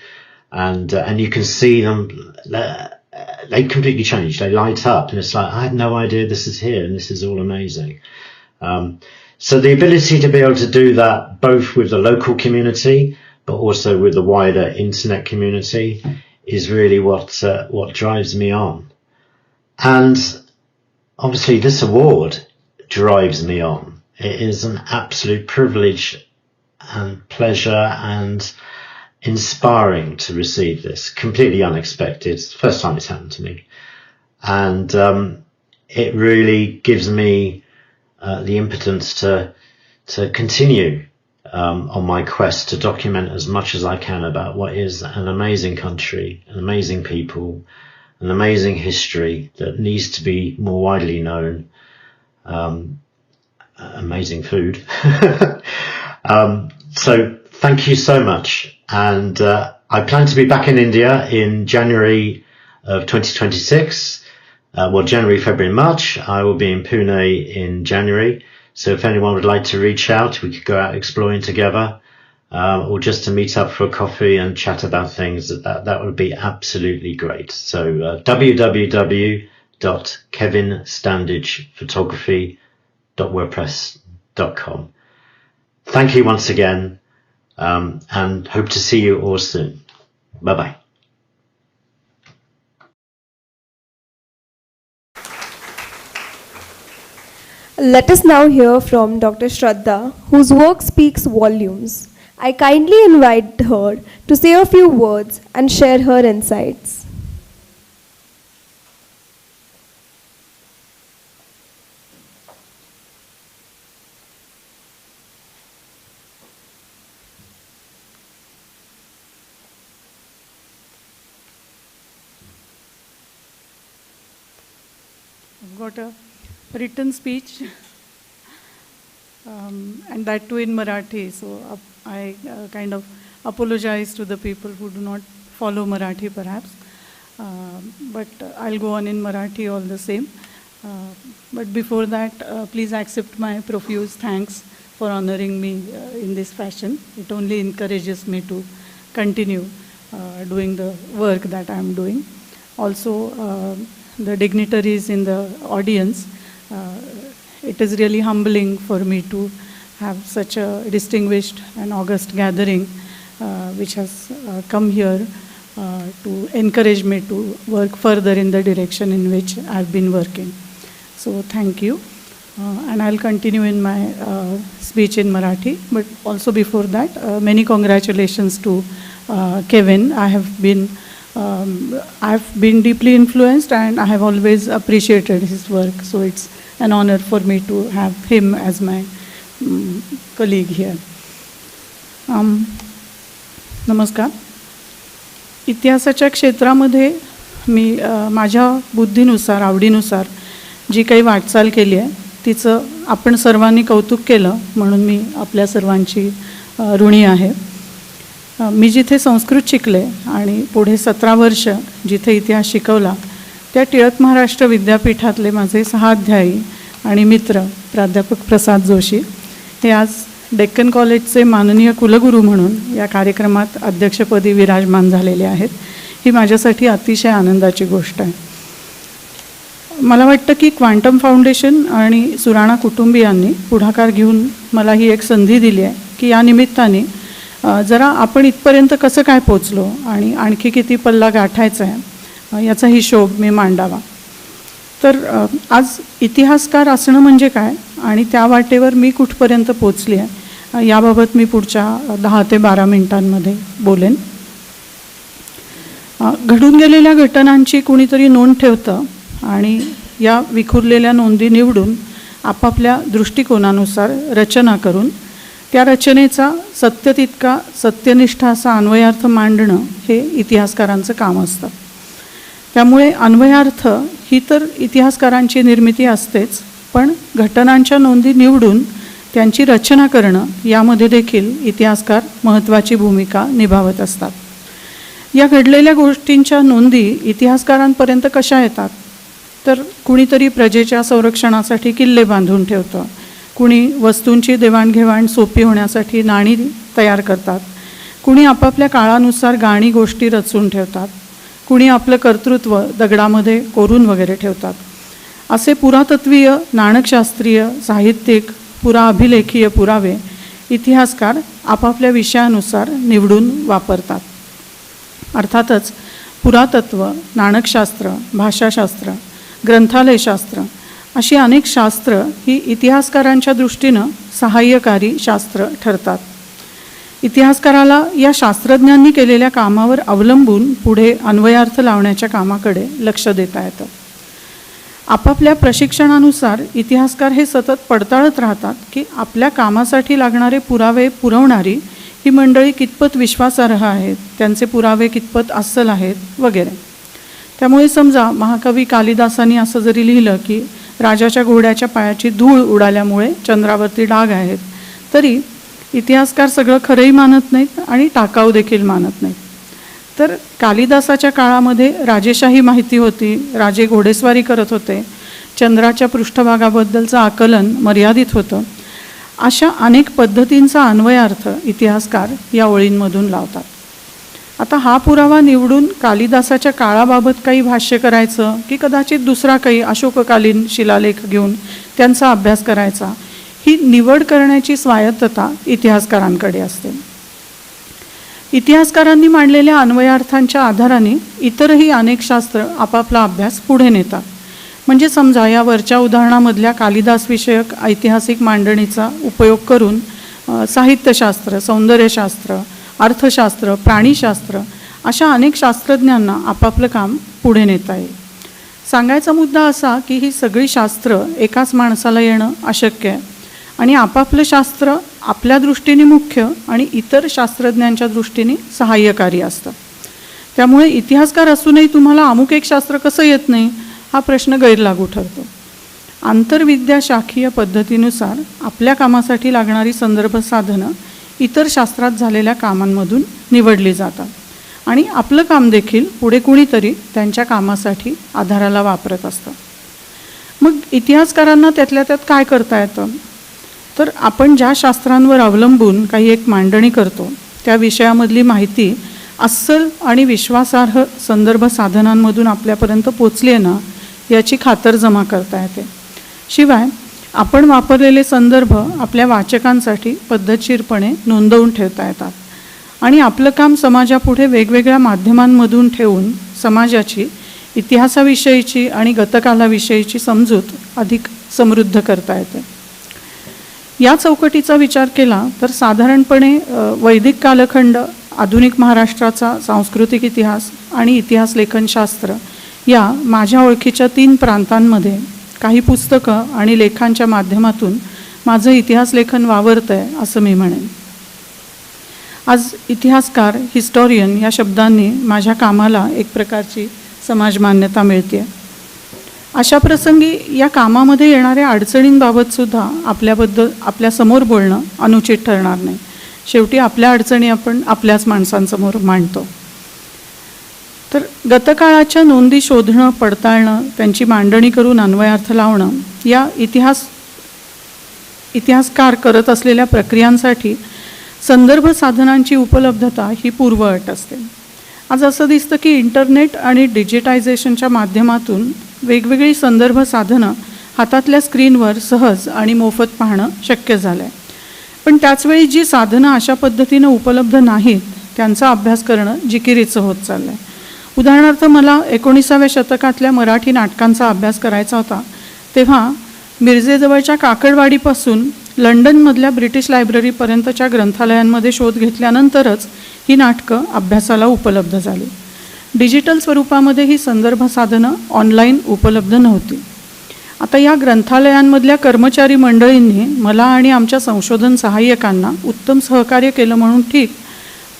And you can see them, they completely change. They light up, and it's like, I had no idea this is here, and this is all amazing. So the ability to be able to do that both with the local community, but also with the wider internet community, is really what drives me on. And obviously this award drives me on. It is an absolute privilege and pleasure and inspiring to receive this. Completely unexpected. It's the first time it's happened to me. And it really gives me the impotence to continue on my quest to document as much as I can about what is an amazing country, an amazing people, an amazing history that needs to be more widely known. Amazing food. So thank you so much. And I plan to be back in India in January of 2026. January, February, March. I will be in Pune in January. So if anyone would like to reach out, we could go out exploring together, or just to meet up for a coffee and chat about things. That would be absolutely great. So www.𝗵𝗃_photography.wordpress.com. Thank you once again, and hope to see you all soon. Bye-bye. Let us now hear from Dr. Shraddha, whose work speaks volumes. I kindly invite her to say a few words and share her insights. I've got a written speech, and that too in Marathi. So I kind of apologize to the people who do not follow Marathi perhaps, but I'll go on in Marathi all the same. But before that, please accept my profuse thanks for honoring me in this fashion. It only encourages me to continue doing the work that I am doing. Also, the dignitaries in the audience, it is really humbling for me to have such a distinguished and august gathering which has come here to encourage me to work further in the direction in which I have been working. So thank you. And I'll continue in my speech in Marathi, but also before that, many congratulations to Kevin. I have been deeply influenced and I have always appreciated his work. So it's an honor for me to have him as my colleague here. नमस्कार. इतिहासाच्या क्षेत्रामध्ये मी माझ्या बुद्धीनुसार आवडीनुसार जी काही वाटचाल केली आहे तिचं आपण सर्वांनी कौतुक केलं म्हणून मी आपल्या सर्वांची ऋणी आहे. मी जिथे संस्कृत शिकले आणि पुढे 17 वर्ष जिथे इतिहास शिकवला त्या टिळक महाराष्ट्र विद्यापीठातले माझे सहाध्यायी आणि मित्र प्राध्यापक प्रसाद जोशी हे आज डेक्कन कॉलेजचे माननीय कुलगुरू म्हणून या कार्यक्रमात अध्यक्षपदी विराजमान झालेले आहेत. ही माझ्यासाठी अतिशय आनंदाची गोष्ट आहे. मला वाटतं की क्वांटम फाउंडेशन आणि सुराणा कुटुंबियांनी पुढाकार घेऊन मला ही एक संधी दिली आहे की या निमित्ताने जरा आपण इथपर्यंत कसं काय पोचलो आणि आणखी किती पल्ला गाठायचा आहे याचा हिशोब मी मांडावा. तर आज इतिहासकार असणं म्हणजे काय आणि त्या वाटेवर मी कुठपर्यंत पोचली आहे याबाबत मी पुढच्या 10 ते 12 मिनिटांमध्ये बोलेन. घडून गेलेल्या घटनांची कुणीतरी नोंद ठेवतं आणि या विखुरलेल्या नोंदी निवडून आपापल्या दृष्टिकोनानुसार रचना करून त्या रचनेचा सत्य तितका सत्यनिष्ठ असा अन्वयार्थ मांडणं हे इतिहासकारांचं काम असतं. त्यामुळे अन्वयार्थ ही तर इतिहासकारांची निर्मिती असतेच, पण घटनांच्या नोंदी निवडून त्यांची रचना करणं यामध्ये देखील इतिहासकार महत्त्वाची भूमिका निभावत असतात. या घडलेल्या गोष्टींच्या नोंदी इतिहासकारांपर्यंत कशा येतात तर कुणीतरी प्रजेच्या संरक्षणासाठी किल्ले बांधून ठेवतं, कुणी वस्तूंची देवाणघेवाण सोपी होण्यासाठी नाणी तयार करतात, कुणी आपापल्या काळानुसार गाणी गोष्टी रचून ठेवतात, कुणी आपलं कर्तृत्व दगडामध्ये कोरून वगैरे ठेवतात. असे पुरातत्वीय, नाणकशास्त्रीय, साहित्यिक, पुराअभिलेखीय पुरावे इतिहासकार आपापल्या विषयानुसार निवडून वापरतात. अर्थातच पुरातत्व, नाणकशास्त्र, भाषाशास्त्र, ग्रंथालयशास्त्र अशी अनेक शास्त्र ही इतिहासकारांच्या दृष्टीनं सहाय्यकारी शास्त्र ठरतात. इतिहासकाराला या शास्त्रज्ञांनी केलेल्या कामावर अवलंबून पुढे अन्वयार्थ लावण्याच्या कामाकडे लक्ष देता येतं. आपापल्या प्रशिक्षणानुसार इतिहासकार हे सतत पडताळत राहतात की आपल्या कामासाठी लागणारे पुरावे पुरवणारी ही मंडळी कितपत विश्वासार्ह आहेत, त्यांचे पुरावे कितपत अस्सल आहेत वगैरे. त्यामुळे समजा महाकवी कालिदासांनी असं जरी लिहिलं की राजाच्या घोड्याच्या पायाची धूळ उडाल्यामुळे चंद्रावरती डाग आहेत, तरी इतिहासकार सगळं खरंही मानत नाहीत आणि टाकाऊ देखील मानत नाहीत. तर कालिदासाच्या काळामध्ये राजेशाही माहिती होती, राजे घोडेस्वारी करत होते, चंद्राच्या पृष्ठभागाबद्दलचं आकलन मर्यादित होतं. अशा अनेक पद्धतींचा अन्वयार्थ इतिहासकार या ओळींमधून लावतात. आता हा पुरावा निवडून कालिदासाच्या काळाबाबत काही भाष्य करायचं की कदाचित दुसरा काही अशोककालीन शिलालेख घेऊन त्यांचा अभ्यास करायचा, ही निवड करण्याची स्वायत्तता इतिहासकारांकडे असते. इतिहासकारांनी मांडलेल्या अन्वयार्थांच्या आधाराने इतरही अनेक शास्त्र आपापला अभ्यास पुढे नेतात. म्हणजे समजा या वरच्या उदाहरणामधल्या कालिदासविषयक ऐतिहासिक मांडणीचा उपयोग करून साहित्यशास्त्र, सौंदर्यशास्त्र, अर्थशास्त्र, प्राणीशास्त्र अशा अनेक शास्त्रज्ञांना आपापलं काम पुढे नेता येईल. सांगायचा मुद्दा असा की ही सगळी शास्त्र एकाच माणसाला येणं अशक्य आहे आणि आपापलं शास्त्र आपल्या दृष्टीने मुख्य आणि इतर शास्त्रज्ञांच्या दृष्टीने सहाय्यकारी असतं. त्यामुळे इतिहासकार असूनही तुम्हाला अमुक एक शास्त्र कसं येत नाही हा प्रश्न गैरलागू ठरतो. आंतरविद्या शाखीय पद्धतीनुसार आपल्या कामासाठी लागणारी संदर्भ साधनं इतर शास्त्रात झालेल्या कामांमधून निवडली जातात आणि आपलं काम देखील पुढे कुणीतरी त्यांच्या कामासाठी आधाराला वापरत असतं. मग इतिहासकारांना त्यातल्या त्यात काय करता येतं, तर आपण ज्या शास्त्रांवर अवलंबून काही एक मांडणी करतो त्या विषयामधली माहिती अस्सल आणि विश्वासार्ह संदर्भ साधनांमधून आपल्यापर्यंत पोचली आहे ना याची खातरजमा करता येते. शिवाय आपण वापरलेले संदर्भ आपल्या वाचकांसाठी पद्धतशीरपणे नोंदवून ठेवता येतात आणि आपलं काम समाजापुढे वेगवेगळ्या माध्यमांमधून ठेवून समाजाची इतिहासाविषयीची आणि गतकालाविषयीची समजूत अधिक समृद्ध करता येते. या चौकटीचा विचार केला तर साधारणपणे वैदिक कालखंड, आधुनिक महाराष्ट्राचा सांस्कृतिक इतिहास आणि इतिहास लेखनशास्त्र या माझ्या ओळखीच्या 3 प्रांतांमध्ये काही पुस्तकं आणि लेखांच्या माध्यमातून माझं इतिहास लेखन वावरतंय असं मी म्हणेन. आज इतिहासकार, हिस्टॉरियन या शब्दांनी माझ्या कामाला एक प्रकारची समाज मान्यता मिळते. अशा प्रसंगी या कामामध्ये येणाऱ्या अडचणींबाबत सुद्धा आपल्यासमोर बोलणं अनुचित ठरणार नाही. शेवटी आपल्या अडचणी आपण आपल्याच माणसांसमोर मांडतो. तर गतकाळाच्या नोंदी शोधणं, पडताळणं, त्यांची मांडणी करून अन्वयार्थ लावणं या इतिहासकार करत असलेल्या प्रक्रियांसाठी संदर्भ साधनांची उपलब्धता ही पूर्वअट असते. आज असं दिसतं की इंटरनेट आणि डिजिटायझेशनच्या माध्यमातून वेगवेगळी संदर्भ साधनं हातातल्या स्क्रीनवर सहज आणि मोफत पाहणं शक्य झालं आहे. पण त्याचवेळी जी साधनं अशा पद्धतीनं उपलब्ध नाहीत त्यांचा अभ्यास करणं जिकिरीचं होत चाललं आहे. उदाहरणार्थ मला 19व्या शतकातल्या मराठी नाटकांचा अभ्यास करायचा होता, तेव्हा मिरजेजवळच्या काकडवाडीपासून लंडनमधल्या ब्रिटिश लायब्ररीपर्यंतच्या ग्रंथालयांमध्ये शोध घेतल्यानंतरच ही नाटकं अभ्यासाला उपलब्ध झाली. डिजिटल स्वरूपामध्ये ही संदर्भ साधनं ऑनलाईन उपलब्ध नव्हती. आता या ग्रंथालयांमधल्या कर्मचारी मंडळींनी मला आणि आमच्या संशोधन सहाय्यकांना उत्तम सहकार्य केलं म्हणून ठीक,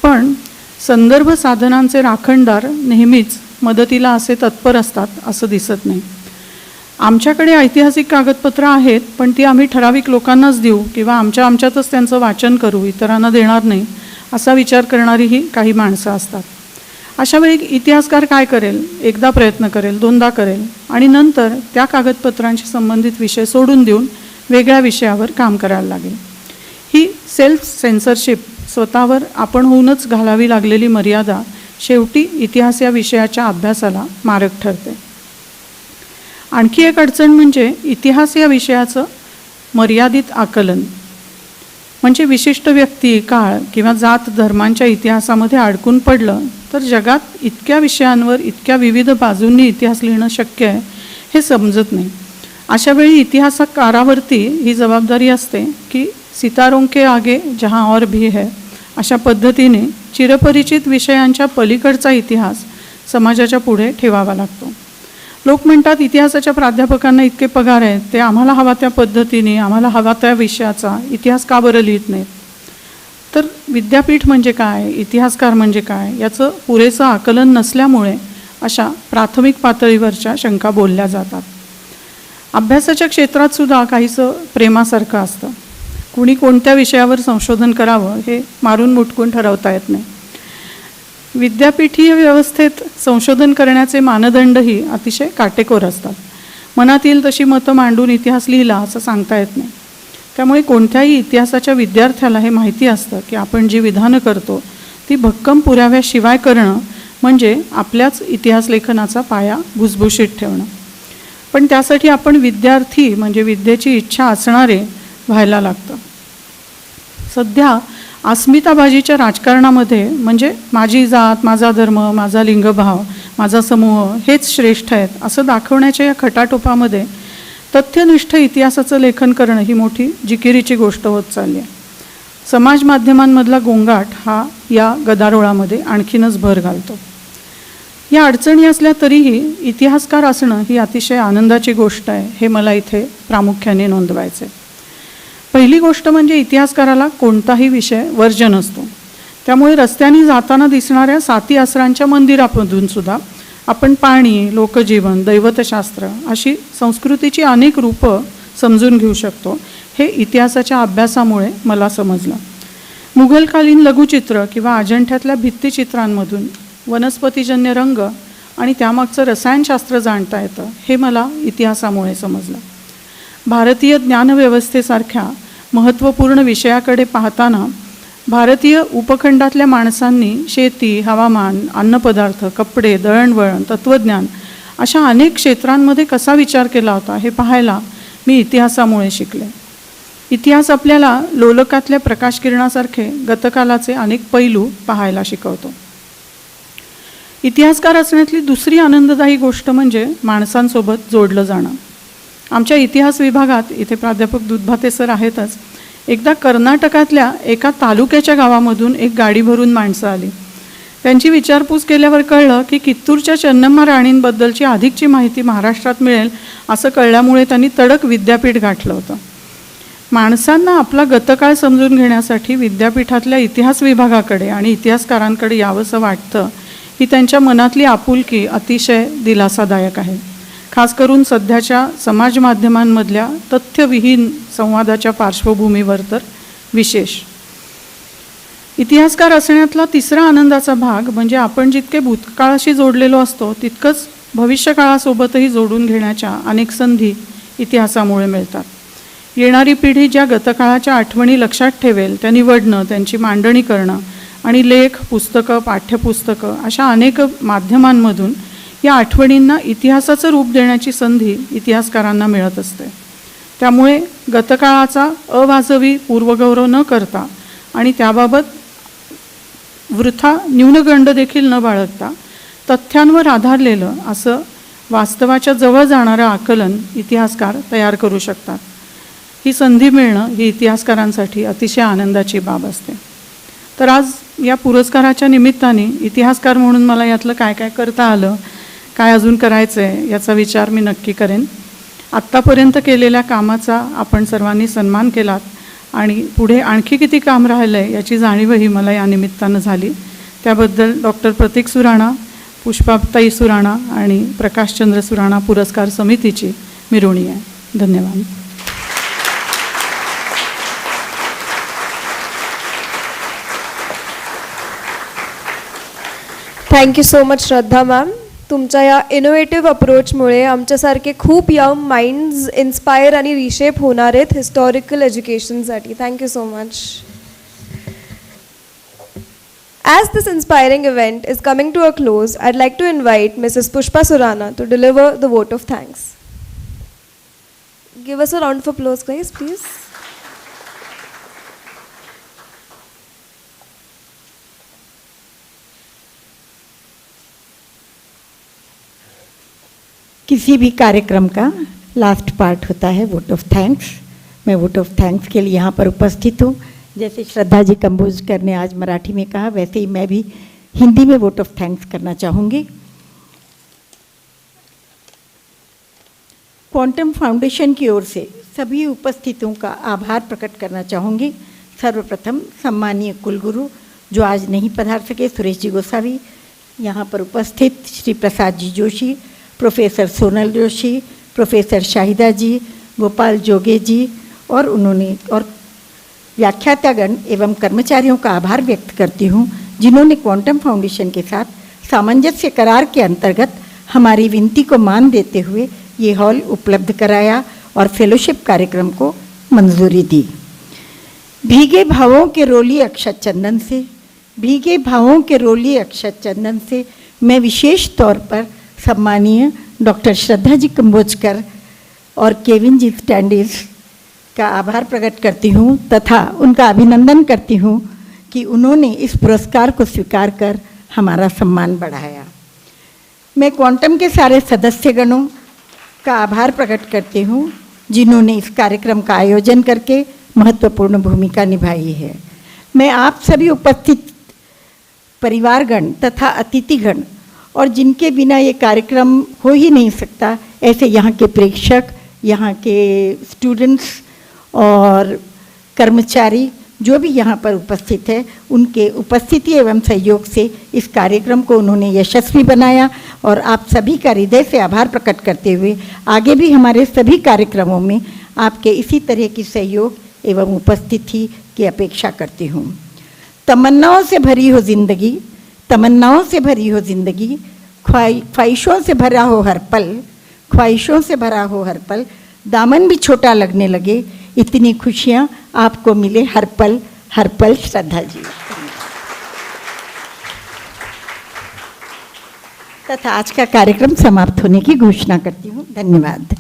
पण संदर्भ साधनांचे राखणदार नेहमीच मदतीला असे तत्पर असतात असं दिसत नाही. आमच्याकडे ऐतिहासिक कागदपत्रं आहेत, पण ती आम्ही ठराविक लोकांनाच देऊ किंवा आमच्यातच त्यांचं वाचन करू, इतरांना देणार नाही असा विचार करणारीही काही माणसं असतात. अशा वेळी इतिहासकार काय करेल, एकदा प्रयत्न करेल, 2दा करेल आणि नंतर त्या कागदपत्रांशी संबंधित विषय सोडून देऊन वेगळ्या विषयावर काम करायला लागेल. ही सेल्फ सेन्सरशिप, स्वतःवर आपण होऊनच घालावी लागलेली मर्यादा शेवटी इतिहास या विषयाच्या अभ्यासाला मारक ठरते. आणखी एक अडचण म्हणजे इतिहास या विषयाचं मर्यादित आकलन. म्हणजे विशिष्ट व्यक्ती, काळ किंवा जात धर्मांच्या इतिहासामध्ये अडकून पडलं तर जगात इतक्या विषयांवर इतक्या विविध बाजूंनी इतिहास लिहिणं शक्य आहे हे समजत नाही. अशा वेळी इतिहासकारावरती ही जबाबदारी असते की सितारों के आगे जहाँ और भी है अशा पद्धतीने चिरपरिचित विषयांच्या पलीकडचा इतिहास समाजाच्या पुढे ठेवावा लागतो. लोक म्हणतात इतिहासाच्या प्राध्यापकांना इतके पगार आहेत, ते आम्हाला हवा त्या पद्धतीने, आम्हाला हवा त्या विषयाचा इतिहास का बरं लिहित नाहीत. तर विद्यापीठ म्हणजे काय, इतिहासकार म्हणजे काय याचं पुरेसं आकलन नसल्यामुळे अशा प्राथमिक पातळीवरच्या शंका बोलल्या जातात. अभ्यासाच्या क्षेत्रात सुद्धा काहीसं प्रेमासारखं असतं. कुणी कोणत्या विषयावर संशोधन करावं हे मारून मुटकून ठरवता येत नाही. विद्यापीठीय व्यवस्थेत संशोधन करण्याचे मानदंडही अतिशय काटेकोर असतात. मनात येईल तशी मतं मांडून इतिहास लिहिला असं सांगता येत नाही. त्यामुळे कोणत्याही इतिहासाच्या विद्यार्थ्याला हे माहिती असतं की आपण जी विधानं करतो ती भक्कम पुराव्याशिवाय करणं म्हणजे आपल्याच इतिहास लेखनाचा पाया भुसभुशीत ठेवणं. पण त्यासाठी आपण विद्यार्थी म्हणजे विद्येची इच्छा असणारे व्हायला लागतं. सध्या अस्मिताबाजीच्या राजकारणामध्ये म्हणजे माझी जात, माझा धर्म, माझा लिंगभाव, माझा समूह हेच श्रेष्ठ आहेत असं दाखवण्याच्या या खटाटोपामध्ये तथ्यनिष्ठ इतिहासाचं लेखन करणं ही मोठी जिकिरीची गोष्ट होत चालली आहे. समाज माध्यमांमधला गोंगाट हा या गदारोळामध्ये आणखीनच भर घालतो. या अडचणी असल्या तरीही इतिहासकार असणं ही अतिशय आनंदाची गोष्ट आहे हे मला इथे प्रामुख्याने नोंदवायचं आहे. पहिली गोष्ट म्हणजे इतिहासकाराला कोणताही विषय वर्ज्य नसतो. त्यामुळे रस्त्याने जाताना दिसणाऱ्या साती आसरांच्या मंदिरामधून सुद्धा आपण पाणी, लोकजीवन, दैवतशास्त्र अशी संस्कृतीची अनेक रूपं समजून घेऊ शकतो. हे इतिहासाच्या अभ्यासामुळे मला समजलं. मुघलकालीन लघुचित्र किंवा अजंठ्यातल्या भित्तिचित्रांमधून वनस्पतीजन्य रंग आणि त्यामागचं रसायनशास्त्र जाणता येतं हे मला इतिहासामुळे समजलं. भारतीय ज्ञानव्यवस्थेसारख्या महत्त्वपूर्ण विषयाकडे पाहताना भारतीय उपखंडातल्या माणसांनी शेती, हवामान, अन्नपदार्थ, कपडे, दळणवळण, तत्त्वज्ञान अशा अनेक क्षेत्रांमध्ये कसा विचार केला होता हे पाहायला मी इतिहासामुळे शिकले. इतिहास आपल्याला लोलकातल्या प्रकाशकिरणासारखे गतकालाचे अनेक पैलू पाहायला शिकवतो. इतिहासकार असण्यातली दुसरी आनंददायी गोष्ट म्हणजे माणसांसोबत जोडलं जाणं. आमच्या इतिहास विभागात इथे प्राध्यापक 𝗬𝗏𝗏 सर आहेतच. एकदा कर्नाटकातल्या एका तालुक्याच्या गावामधून एक गाडी भरून माणसं आली. त्यांची विचारपूस केल्यावर कळलं की कित्तूरच्या चेन्नम्मा राणींबद्दलची अधिकची माहिती महाराष्ट्रात मिळेल असं कळल्यामुळे त्यांनी तडक विद्यापीठ गाठलं होतं. माणसांना आपला गतकाळ समजून घेण्यासाठी विद्यापीठातल्या इतिहास विभागाकडे आणि इतिहासकारांकडे यावंसं वाटतं ही त्यांच्या मनातली आपुलकी अतिशय दिलासादायक आहे. खास करून सध्याच्या समाज माध्यमांमधल्या तथ्यविहीन संवादाच्या पार्श्वभूमीवर तर विशेष. इतिहासकार असण्यातला तिसरा आनंदाचा भाग म्हणजे आपण जितके भूतकाळाशी जोडलेलो असतो तितकंच भविष्यकाळासोबतही जोडून घेण्याच्या अनेक संधी इतिहासामुळे मिळतात. येणारी पिढी ज्या गतकाळाच्या आठवणी लक्षात ठेवेल त्या निवडणं, त्यांची मांडणी करणं आणि लेख, पुस्तकं, पाठ्यपुस्तकं अशा अनेक माध्यमांमधून या आठवणींना इतिहासाचं रूप देण्याची संधी इतिहासकारांना मिळत असते. त्यामुळे गतकाळाचा अवाजवी पूर्वगौरव न करता आणि त्याबाबत वृथा न्यूनगंड देखील न बाळगता तथ्यांवर आधारलेलं असं वास्तवाच्या जवळ जाणारं आकलन इतिहासकार तयार करू शकतात. ही संधी मिळणं ही इतिहासकारांसाठी अतिशय आनंदाची बाब असते. तर आज या पुरस्काराच्या निमित्ताने इतिहासकार म्हणून मला यातलं काय काय करता आलं, काय अजून करायचं आहे याचा विचार मी नक्की करेन. आत्तापर्यंत केलेल्या कामाचा आपण सर्वांनी सन्मान केलात आणि पुढे आणखी किती काम राहिलं आहे याची जाणीवही मला या निमित्तानं झाली. त्याबद्दल डॉक्टर प्रतीक सुराणा, पुष्पाताई सुराणा आणि प्रकाशचंद्र सुराणा पुरस्कार समितीची मी ऋणी आहे. धन्यवाद. थँक्यू सो मच श्रद्धा मॅम. तुमच्या या इनोव्हेटिव्ह अप्रोचमुळे आमच्यासारखे खूप यंग माइंड्स इन्स्पायर आणि रिशेप होणार आहेत हिस्टॉरिकल एज्युकेशनसाठी. Thank you so much. As this inspiring event is coming to a close, I'd like to invite Mrs. Pushpa Surana to deliver the vote of thanks. Give us a round of applause, guys, please. किसी भी कार्यक्रम का last part होता है vote of thanks. मैं vote of thanks के लिए यहाँ पर उपस्थित हूँ. जैसे श्रद्धा जी कंबोजकर ने आज मराठी में कहा वैसे ही मैं भी हिंदी में वोट ऑफ थैंक्स करना चाहूँगी. क्वांटम फाउंडेशन की ओर से सभी उपस्थितों का आभार प्रकट करना चाहूँगी. सर्वप्रथम सम्मानीय कुलगुरु जो आज नहीं पधार सके, सुरेश जी गोसावी, यहाँ पर उपस्थित श्री प्रसाद जी जोशी, प्रोफेसर सोनल जोशी, प्रोफेसर शाहिदा जी, गोपाल जोगे जी और व्याख्यातागण एवं कर्मचारियों का आभार व्यक्त करती हूँ जिन्होंने क्वांटम फाउंडेशन के साथ सामंजस्य करार के अंतर्गत हमारी विनती को मान देते हुए ये हॉल उपलब्ध कराया और फेलोशिप कार्यक्रम को मंजूरी दी. भीगे भावों के रोली अक्षत चंदन से, भीगे भावों के रोली अक्षत चंदन से मैं विशेष तौर पर सम्मानीय डॉक्टर श्रद्धा जी कंबोजकर और केविन जी स्टैंडिस का आभार प्रकट करती हूँ तथा उनका अभिनंदन करती हूँ कि उन्होंने इस पुरस्कार को स्वीकार कर हमारा सम्मान बढ़ाया. मैं क्वांटम के सारे सदस्यगणों का आभार प्रकट करती हूँ जिन्होंने इस कार्यक्रम का आयोजन करके महत्वपूर्ण भूमिका निभाई है. मैं आप सभी उपस्थित परिवारगण तथा अतिथिगण और जिनके बिना ये कार्यक्रम हो ही नहीं सकता ऐसे यहाँ के प्रेक्षक, यहाँ के स्टूडेंट्स और कर्मचारी जो भी यहाँ पर उपस्थित है, उनके उपस्थिति एवं सहयोग से इस कार्यक्रम को उन्होंने यशस्वी बनाया और आप सभी का हृदय से आभार प्रकट करते हुए आगे भी हमारे सभी कार्यक्रमों में आपके इसी तरह की सहयोग एवं उपस्थिति की अपेक्षा करती हूँ. तमन्नाओं से भरी हो जिंदगी, तमन्नाओं से भरी हो जिंदगी, ख्वाहिशों से भरा हो हर पल, ख्वाहिशों से भरा हो हर पल, दामन भी छोटा लगने लगे, इतनी खुशियाँ आपको मिले हर पल श्रद्धा जी। तथा आज का कार्यक्रम समाप्त होने की घोषणा करती हूँ। धन्यवाद।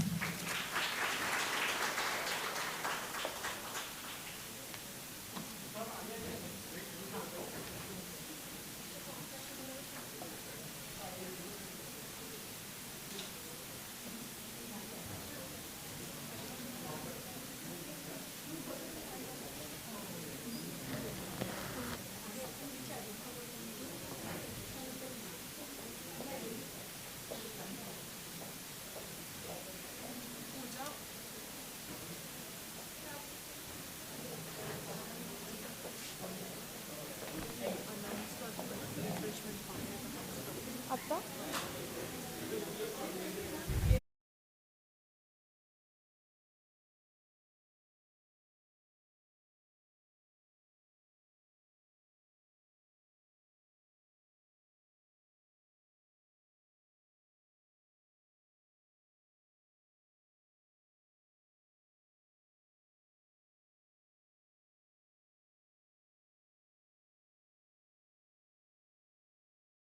आता